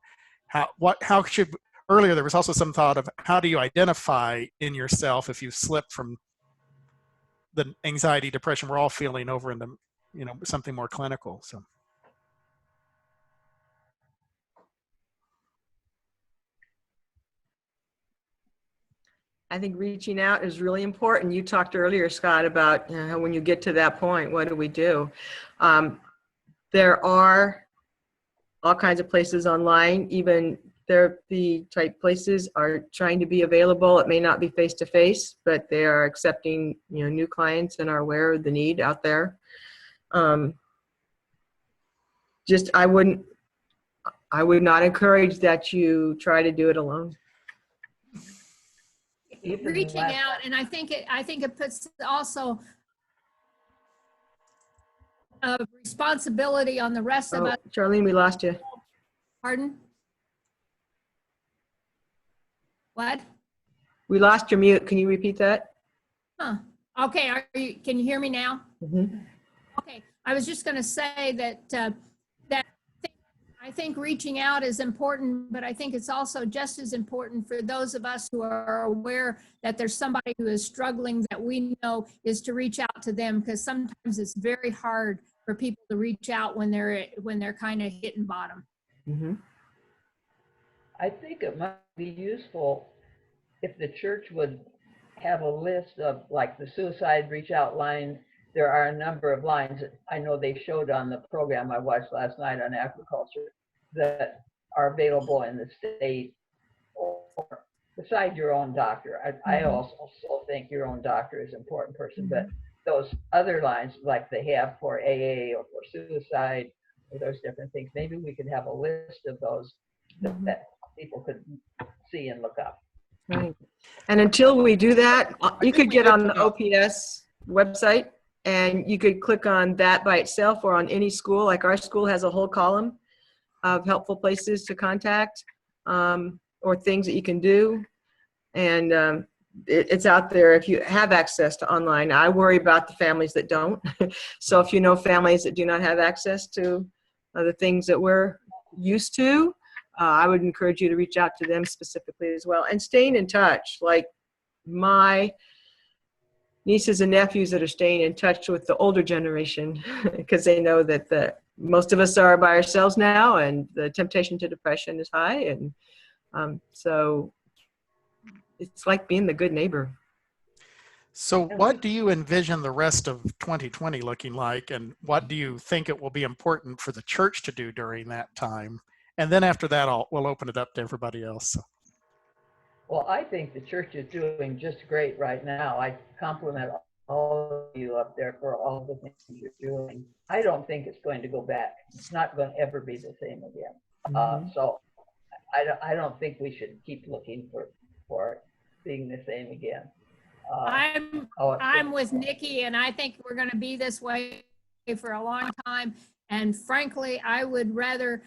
Speaker 1: Earlier there was also some thought of how do you identify in yourself if you slip from the anxiety, depression we're all feeling over into, something more clinical. So.
Speaker 2: I think reaching out is really important. You talked earlier, Scott, about when you get to that point, what do we do? There are all kinds of places online, even therapy type places are trying to be available. It may not be face-to-face, but they are accepting, new clients and are aware of the need out there. I would not encourage that you try to do it alone.
Speaker 3: Reaching out, and I think it puts also a responsibility on the rest of us.
Speaker 2: Charlene, we lost you.
Speaker 3: Pardon? What?
Speaker 2: We lost your mute. Can you repeat that?
Speaker 3: Huh. Okay, can you hear me now?
Speaker 2: Mhm.
Speaker 3: Okay, I was just going to say that I think reaching out is important, but I think it's also just as important for those of us who are aware that there's somebody who is struggling that we know, is to reach out to them, because sometimes it's very hard for people to reach out when they're kind of hitting bottom.
Speaker 2: Mhm.
Speaker 4: I think it might be useful if the church would have a list of, like, the suicide reach out line. There are a number of lines that I know they showed on the program I watched last night on agriculture that are available in the state, or beside your own doctor. I also think your own doctor is an important person, but those other lines, like they have for AA or for suicide or those different things, maybe we could have a list of those that people could see and look up.
Speaker 2: Right. And until we do that, you
Speaker 1: think
Speaker 2: could
Speaker 1: we
Speaker 2: get
Speaker 1: did
Speaker 2: on the
Speaker 1: put up-
Speaker 2: OPS website and you could click on that by itself, or on any school. Like our school has a whole column of helpful places to contact, or things that you can do. And it's out there if you have access to online. I worry about the families that don't. So if you know families that do not have access to the things that we're used to, I would encourage you to reach out to them specifically as well. And staying in touch, like my nieces and nephews that are staying in touch with the older generation, because they know that most of us are by ourselves now, and the temptation to depression is high. And so it's like being the good neighbor.
Speaker 1: So what do you envision the rest of 2020 looking like, and what do you think it will be important for the church to do during that time? And then after that, we'll open it up to everybody else.
Speaker 4: Well, I think the church is doing just great right now. I compliment all of you up there for all the things you're doing. I don't think it's going to go back. It's not going to ever be the same again. So I don't think we should keep looking for it being the same again.
Speaker 3: I'm with Nikki, and I think we're going to be this way for a long time. And frankly, I would rather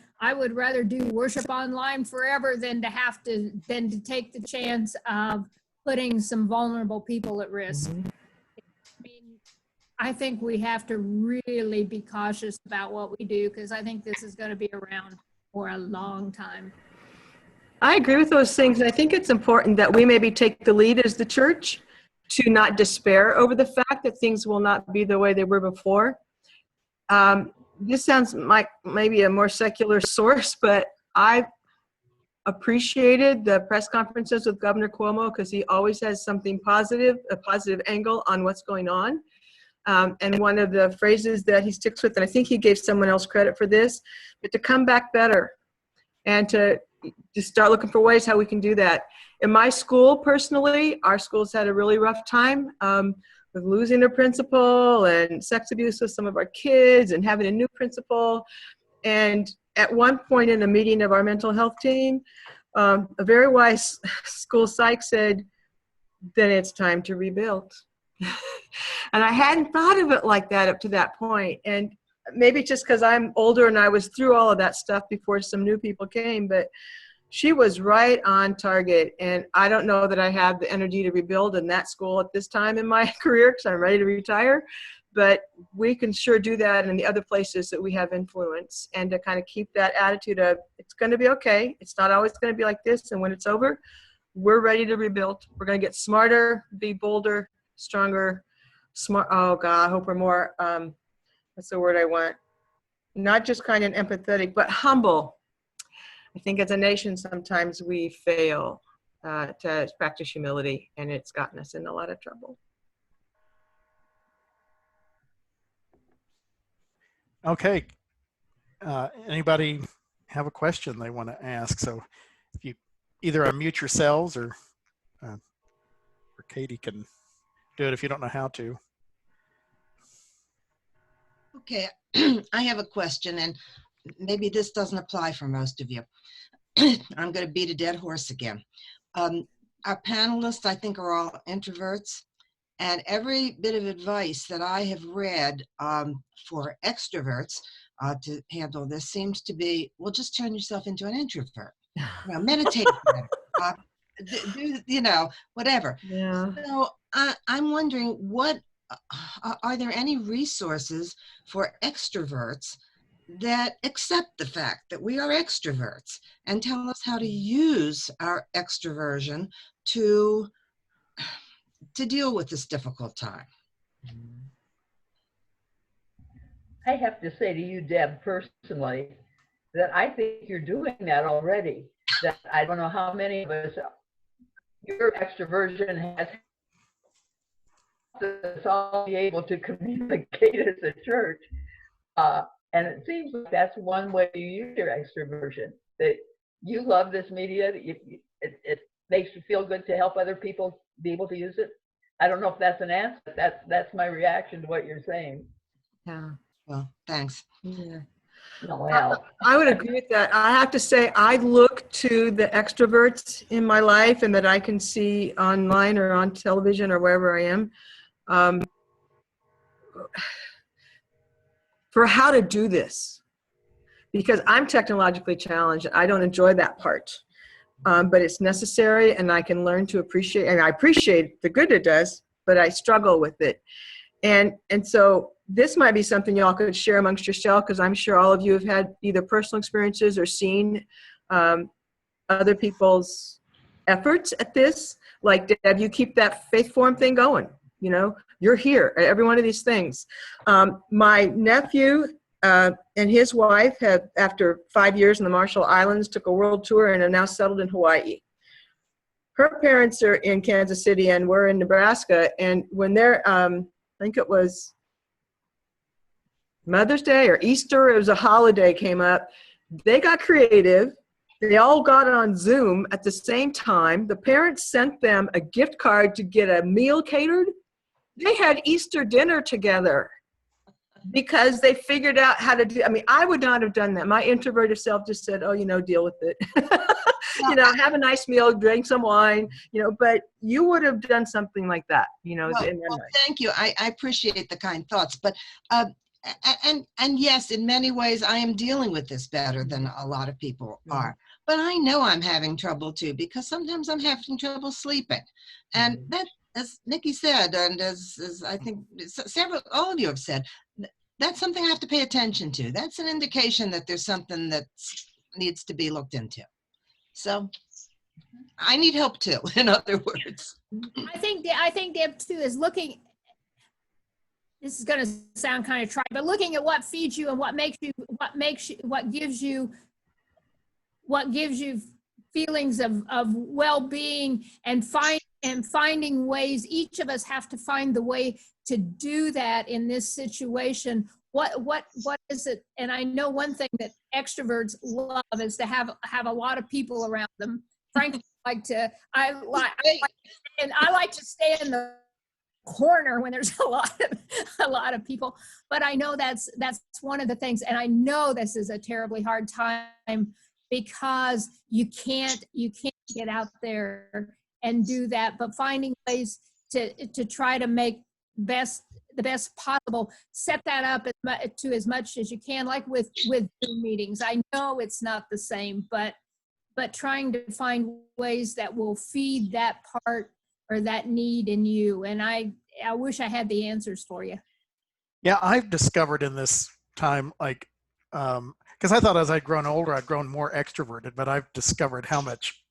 Speaker 3: do worship online forever than to take the chance of putting some vulnerable people at risk. I mean, I think we have to really be cautious about what we do, because I think this is going to be around for a long time.
Speaker 2: I agree with those things. I think it's important that we maybe take the lead as the church to not despair over the fact that things will not be the way they were before. This sounds like maybe a more secular source, but I appreciated the press conferences with Governor Cuomo, because he always has something positive, a positive angle on what's going on. And one of the phrases that he sticks with, and I think he gave someone else credit for this, but to come back better and to start looking for ways how we can do that. In my school, personally, our school's had a really rough time with losing a principal and sex abuse with some of our kids and having a new principal. And at one point in a meeting of our mental health team, a very wise school psych said, then it's time to rebuild. And I hadn't thought of it like that up to that point. And maybe just because I'm older and I was through all of that stuff before some new people came, but she was right on target. And I don't know that I have the energy to rebuild in that school at this time in my career, because I'm ready to retire. But we can sure do that in the other places that we have influence, and to kind of keep that attitude of, it's going to be okay. It's not always going to be like this. And when it's over, we're ready to rebuild. We're going to get smarter, be bolder, stronger, smart. Oh God, I hope we're more, what's the word I want? Not just kind and empathetic, but humble. I think as a nation, sometimes we fail to practice humility, and it's gotten us in a lot of trouble.
Speaker 1: Okay. Anybody have a question they want to ask? So if you either unmute yourselves, or Katie can do it if you don't know how to.
Speaker 5: Okay, I have a question, and maybe this doesn't apply for most of you. I'm going to beat a dead horse again. Our panelists, I think, are all introverts, and every bit of advice that I have read for extroverts to handle this seems to be, well, just turn yourself into an introvert. You know, meditate better. you know, whatever.
Speaker 2: Yeah.
Speaker 5: So I'm wondering, what are there any resources for extroverts that accept the fact that we are extroverts and tell us how to use our extroversion to deal with this difficult time?
Speaker 4: I have to say to you, Deb, personally, that I think you're doing that already. That I don't know how many of us, your extroversion has helped us all be able to communicate as a church. And it seems like that's one way you use your extroversion, that you love this media, that it makes you feel good to help other people be able to use it. I don't know if that's an answer, but that's my reaction to what you're saying.
Speaker 2: Yeah.
Speaker 5: Well, thanks.
Speaker 2: Yeah.
Speaker 4: No, well,
Speaker 2: I would agree with that. I have to say, I look to the extroverts in my life and that I can see online or on television or wherever I am, for how to do this. Because I'm technologically challenged. I don't enjoy that part. But it's necessary, and I can learn to appreciate, and I appreciate the good it does, but I struggle with it. And so this might be something y'all could share amongst yourself, because I'm sure all of you have had either personal experiences or seen other people's efforts at this. Like, Deb, you keep that faith form thing going. You know, you're here at every one of these things. My nephew and his wife have, after 5 years in the Marshall Islands, took a world tour and are now settled in Hawaii. Her parents are in Kansas City and we're in Nebraska. And when they're, I think it was Mother's Day or Easter, it was a holiday came up. They got creative. They all got on Zoom at the same time. The parents sent them a gift card to get a meal catered. They had Easter dinner together because they figured out how to do. I mean, I would not have done that. My introverted self just said, oh, you know, deal with it. You know, have a nice meal, drink some wine, you know, but you would have done something like that, you know.
Speaker 5: Well, thank you. I appreciate the kind thoughts, but and yes, in many ways, I am dealing with this better than a lot of people are. But I know I'm having trouble too, because sometimes I'm having trouble sleeping, and that, as Nikki said, and as I think all of you have said, that's something I have to pay attention to. That's an indication that there's something that needs to be looked into. So I need help too, in other words.
Speaker 3: I think Deb too is looking, this is going to sound kind of trite, but looking at what feeds you and what gives you feelings of well-being, and finding ways. Each of us have to find the way to do that in this situation. What is it? And I know one thing that extroverts love is to have a lot of people around them. Frankly, I like to stay in the corner when there's a lot of people. But I know that's one of the things, and I know this is a terribly hard time because you can't get out there and do that. But finding ways to try to make the best possible, set that up to as much as you can, like with Zoom meetings. I know it's not the same, but trying to find ways that will feed that part or that need in you. And I wish I had the answers for you.
Speaker 1: Yeah, I've discovered in this time, like, because I thought as I'd grown older, I'd grown more extroverted, but I've discovered how much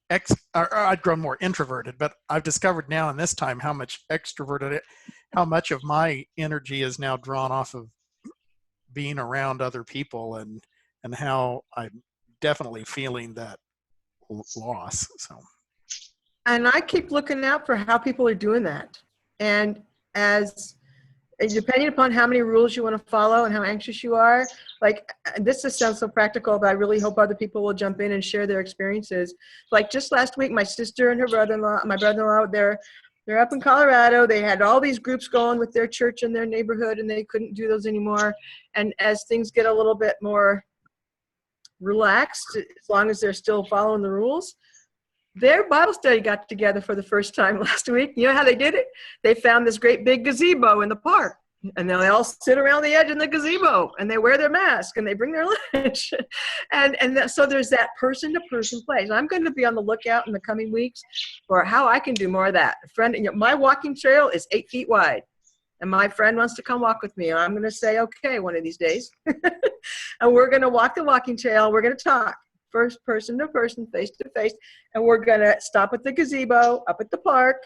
Speaker 1: I'd grown more introverted, but I've discovered now in this time how much how much of my energy is now drawn off of being around other people, and how I'm definitely feeling that loss. So,
Speaker 2: and I keep looking out for how people are doing that, and depending upon how many rules you want to follow and how anxious you are, like, this just sounds so practical, but I really hope other people will jump in and share their experiences. Like just last week, my sister and my brother-in-law, they're up in Colorado. They had all these groups going with their church in their neighborhood, and they couldn't do those anymore. And as things get a little bit more relaxed, as long as they're still following the rules, their Bible study got together for the first time last week. You know how they did it? They found this great big gazebo in the park. And then they all sit around the edge in the gazebo and they wear their mask and they bring their lunch. So there's that person-to-person place. I'm going to be on the lookout in the coming weeks for how I can do more of that. My walking trail is 8 feet wide. And my friend wants to come walk with me. And I'm going to say, okay, one of these days. And we're going to walk the walking trail. We're going to talk first person to person, face to face. And we're going to stop at the gazebo up at the park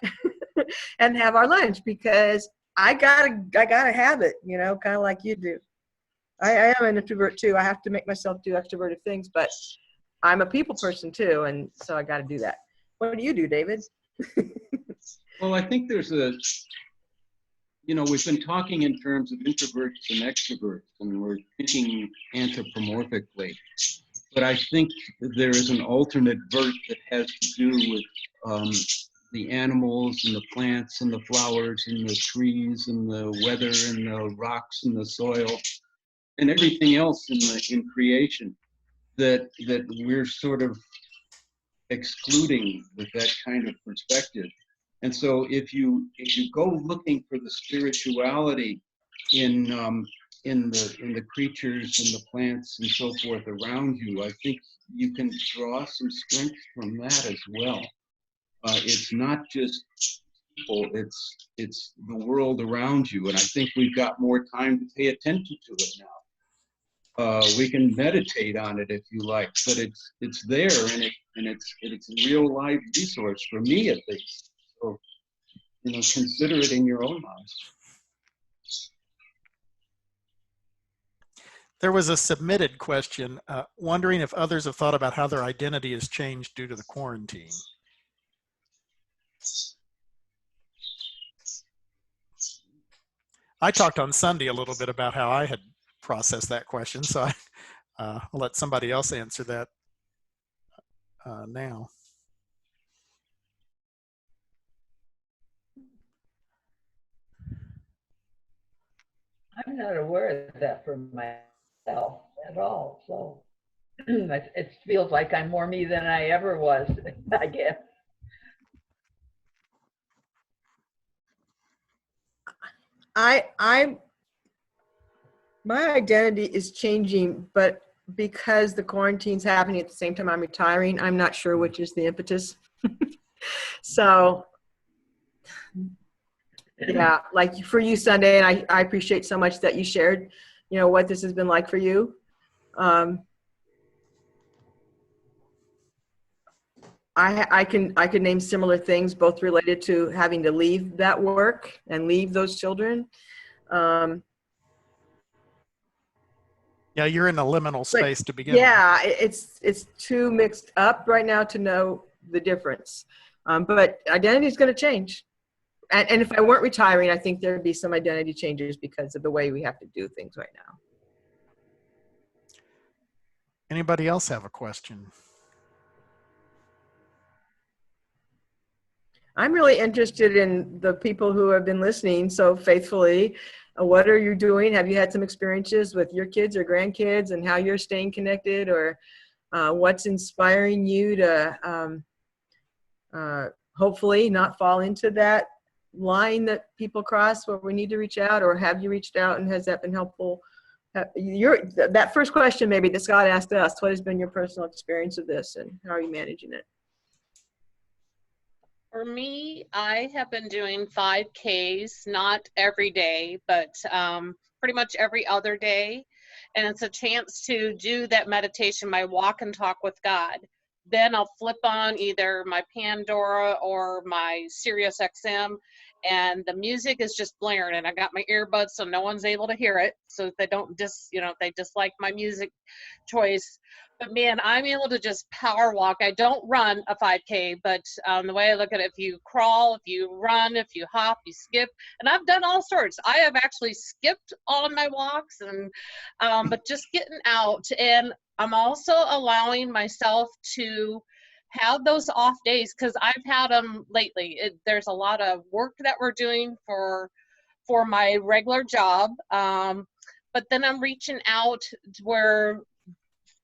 Speaker 2: and have our lunch, because I gotta have it, kind of like you do. I am an introvert too. I have to make myself do extroverted things, but I'm a people person too. And so I got to do that. What do you do, David?
Speaker 6: Well, I think there's we've been talking in terms of introverts and extroverts, and we're thinking anthropomorphically. But I think there is an alternate vert that has to do with the animals and the plants and the flowers and the trees and the weather and the rocks and the soil and everything else in creation that we're sort of excluding with that kind of perspective. And so if you go looking for the spirituality in the creatures and the plants and so forth around you, I think you can draw some strength from that as well. It's not just people, it's the world around you. And I think we've got more time to pay attention to it now. We can meditate on it if you like, but it's there, and it's a real live resource for me at least. So, consider it in your own lives.
Speaker 1: There was a submitted question, wondering if others have thought about how their identity has changed due to the quarantine. I talked on Sunday a little bit about how I had processed that question, so I'll let somebody else answer that now.
Speaker 4: I'm not aware of that for myself at all. So it feels like I'm more me than I ever was, I guess.
Speaker 2: My identity is changing, but because the quarantine's happening at the same time I'm retiring, I'm not sure which is the impetus. So yeah, like for you, Sunday, and I appreciate so much that you shared, what this has been like for you. I could name similar things, both related to having to leave that work and leave those children.
Speaker 1: Yeah, you're in a liminal space to begin with.
Speaker 2: Yeah, it's too mixed up right now to know the difference. But identity is going to change. And if I weren't retiring, I think there would be some identity changes because of the way we have to do things right now.
Speaker 1: Anybody else have a question?
Speaker 2: I'm really interested in the people who have been listening so faithfully. What are you doing? Have you had some experiences with your kids or grandkids and how you're staying connected, or what's inspiring you to hopefully not fall into that line that people cross where we need to reach out? Or have you reached out, and has that been helpful? That first question maybe that Scott asked us, what has been your personal experience of this and how are you managing it?
Speaker 7: For me, I have been doing 5Ks, not every day, but pretty much every other day. And it's a chance to do that meditation, my walk and talk with God. Then I'll flip on either my Pandora or my Sirius XM, and the music is just blaring, and I got my earbuds so no one's able to hear it, so if they don't if they dislike my music choice. But man, I'm able to just power walk. I don't run a 5K, but the way I look at it, if you crawl, if you run, if you hop, you skip, and I've done all sorts. I have actually skipped on my walks, and but just getting out. And I'm also allowing myself to have those off days, because I've had them lately. There's a lot of work that we're doing for my regular job, but then I'm reaching out where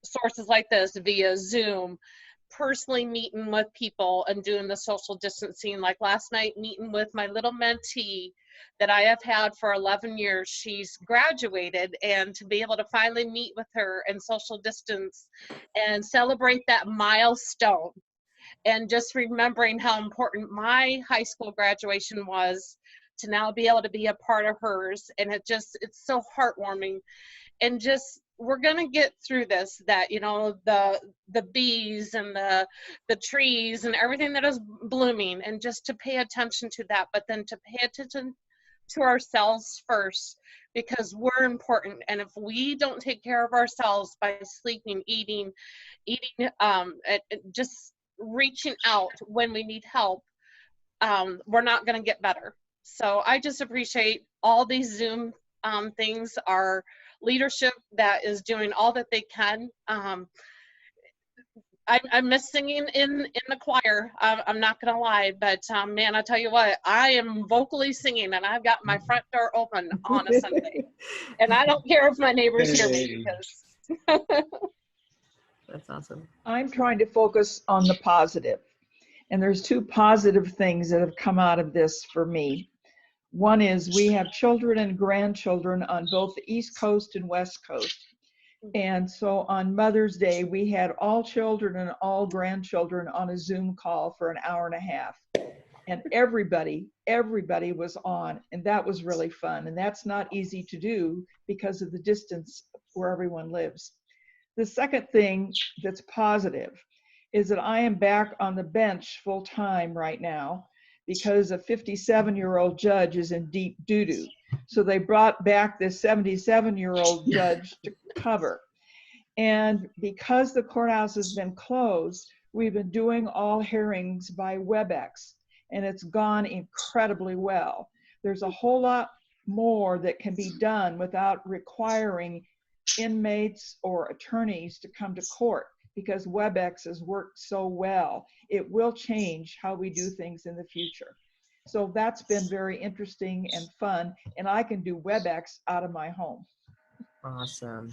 Speaker 7: sources like this via Zoom personally meeting with people and doing the social distancing. Like last night, meeting with my little mentee that I have had for 11 years. She's graduated, and to be able to finally meet with her and social distance and celebrate that milestone, and just remembering how important my high school graduation was, to now be able to be a part of hers. And it's so heartwarming. And just, we're going to get through this, that, you know, the bees and the trees and everything that is blooming, and just to pay attention to that, but then to pay attention to ourselves first, because we're important. And if we don't take care of ourselves by sleeping, eating, and just reaching out when we need help, we're not going to get better. So I just appreciate all these Zoom things, our leadership that is doing all that they can. I miss singing in the choir. I'm not gonna lie, but man, I tell you what, I am vocally singing, and I've got my front door open on a Sunday, and I don't care if my neighbors hear me, because
Speaker 2: That's awesome.
Speaker 8: I'm trying to focus on the positive. And there's two positive things that have come out of this for me. One is we have children and grandchildren on both the East Coast and West Coast. And so on Mother's Day, we had all children and all grandchildren on a Zoom call for an hour and a half. And everybody was on, and that was really fun. And that's not easy to do because of the distance where everyone lives. The second thing that's positive is that I am back on the bench full time right now because a 57-year-old judge is in deep doo-doo. So they brought back this 77-year-old judge to cover. And because the courthouse has been closed, we've been doing all hearings by WebEx, and it's gone incredibly well. There's a whole lot more that can be done without requiring inmates or attorneys to come to court, because WebEx has worked so well. It will change how we do things in the future. So that's been very interesting and fun, and I can do WebEx out of my home.
Speaker 2: Awesome.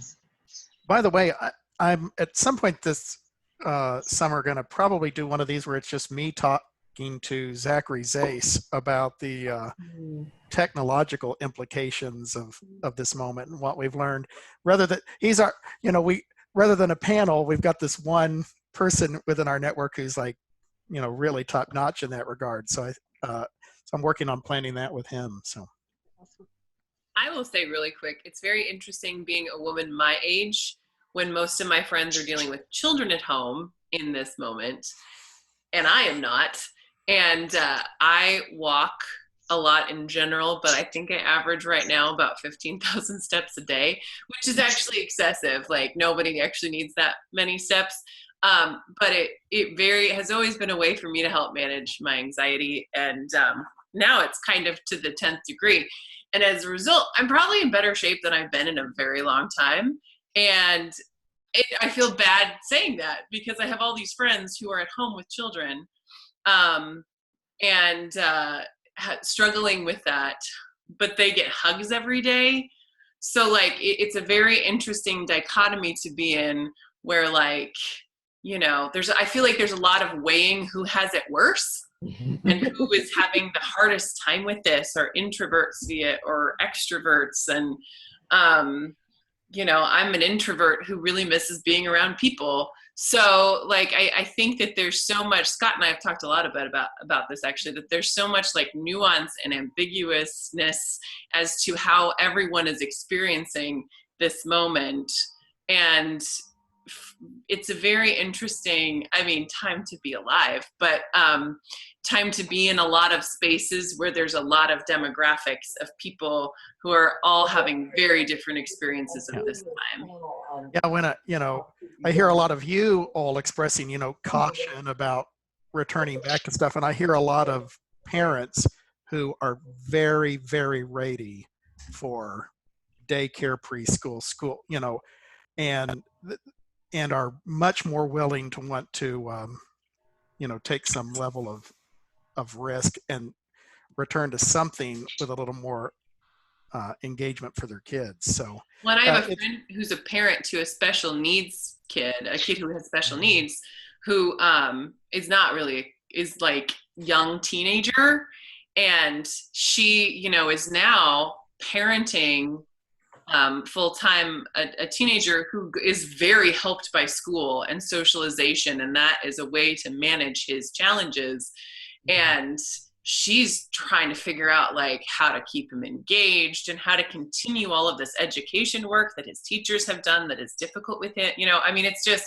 Speaker 1: By the way, I'm at some point this summer going to probably do one of these where it's just me talking to Zachary Zace about the technological implications of this moment and what we've learned. Rather than he's our, you know, rather than a panel, we've got this one person within our network who's like, you know, really top notch in that regard. So so I'm working on planning that with him. So
Speaker 9: I will say really quick, it's very interesting being a woman my age when most of my friends are dealing with children at home in this moment, and I am not. And I walk a lot in general, but I think I average right now about 15,000 steps a day, which is actually excessive. Like, nobody actually needs that many steps. But it has always been a way for me to help manage my anxiety. And now it's kind of to the 10th degree. And as a result, I'm probably in better shape than I've been in a very long time. And I feel bad saying that because I have all these friends who are at home with children and struggling with that, but they get hugs every day. So like, it's a very interesting dichotomy to be in where, like, you know, I feel like there's a lot of weighing who has it worse and who is having the hardest time with this, or introverts see it or extroverts. And, you know, I'm an introvert who really misses being around people. So like, I think that there's so much, Scott and I have talked a lot about this actually, that there's so much like nuance and ambiguousness as to how everyone is experiencing this moment. And it's a very interesting, I mean, time to be alive, but time to be in a lot of spaces where there's a lot of demographics of people who are all having very different experiences of this time.
Speaker 1: yeah, when I hear a lot of you all expressing, you know, caution about returning back to stuff, and I hear a lot of parents who are very, very ready for daycare, preschool, school, you know, and are much more willing to want to, you know, take some level of risk and return to something with a little more engagement for their kids. So
Speaker 9: when I have a friend who's a parent to a special needs kid, a kid who has special needs, who is not really, is like young teenager. And she, you know, is now parenting full-time a teenager who is very helped by school and socialization, and that is a way to manage his challenges. And she's trying to figure out like how to keep him engaged and how to continue all of this education work that his teachers have done that is difficult with it. You know, I mean, it's just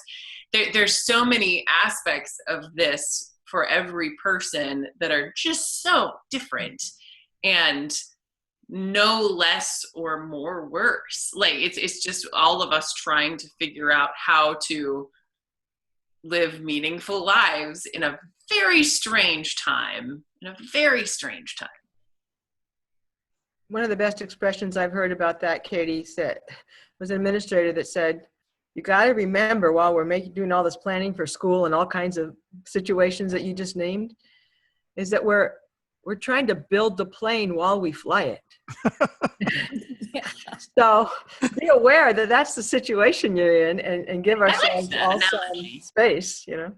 Speaker 9: there's so many aspects of this for every person that are just so different and no less or more worse. Like it's just all of us trying to figure out how to live meaningful lives in a very strange time.
Speaker 2: One of the best expressions I've heard about that, Katie, said, was an administrator that said, you got to remember while we're doing all this planning for school and all kinds of situations that you just named, is that we're trying to build the plane while we fly it. So be aware that that's the situation you're in, and give ourselves all some space, you know.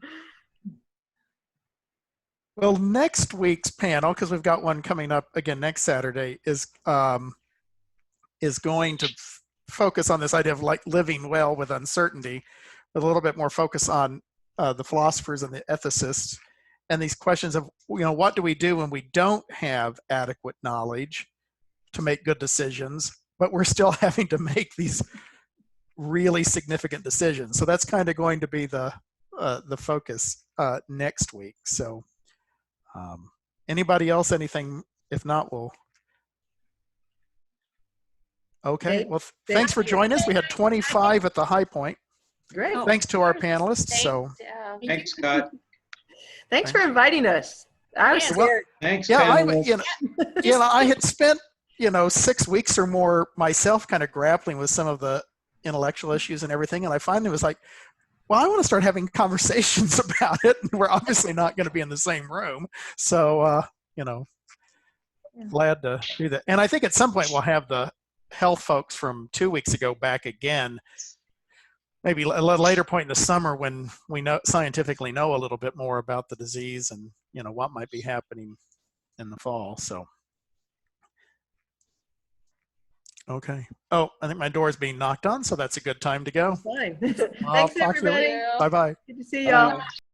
Speaker 1: Well, next week's panel, because we've got one coming up again next Saturday, is going to focus on this idea of like living well with uncertainty, with a little bit more focus on the philosophers and the ethicists, and these questions of, you know, what do we do when we don't have adequate knowledge to make good decisions, but we're still having to make these really significant decisions. So that's kind of going to be the focus next week. So anybody else, anything? If not, we'll. Okay, well, thanks for joining us. We had 25 at the high point.
Speaker 2: Great.
Speaker 1: Thanks to our panelists. So
Speaker 6: Thanks, Scott.
Speaker 2: Thanks for inviting us. I was scared.
Speaker 6: Thanks,
Speaker 1: yeah,
Speaker 6: panelists.
Speaker 1: I had spent 6 weeks or more myself kind of grappling with some of the intellectual issues and everything, and I finally was like, well, I want to start having conversations about it, and we're obviously not going to be in the same room, so glad to do that. And I think at some point we'll have the health folks from 2 weeks ago back again, maybe a later point in the summer when we scientifically know a little bit more about the disease and what might be happening in the fall. So okay. Oh, I think my door is being knocked on, so that's a good time to go.
Speaker 2: Fine.
Speaker 1: I'll
Speaker 2: Thanks,
Speaker 1: talk to you
Speaker 2: everybody.
Speaker 1: later. Bye-bye.
Speaker 2: Good to see y'all.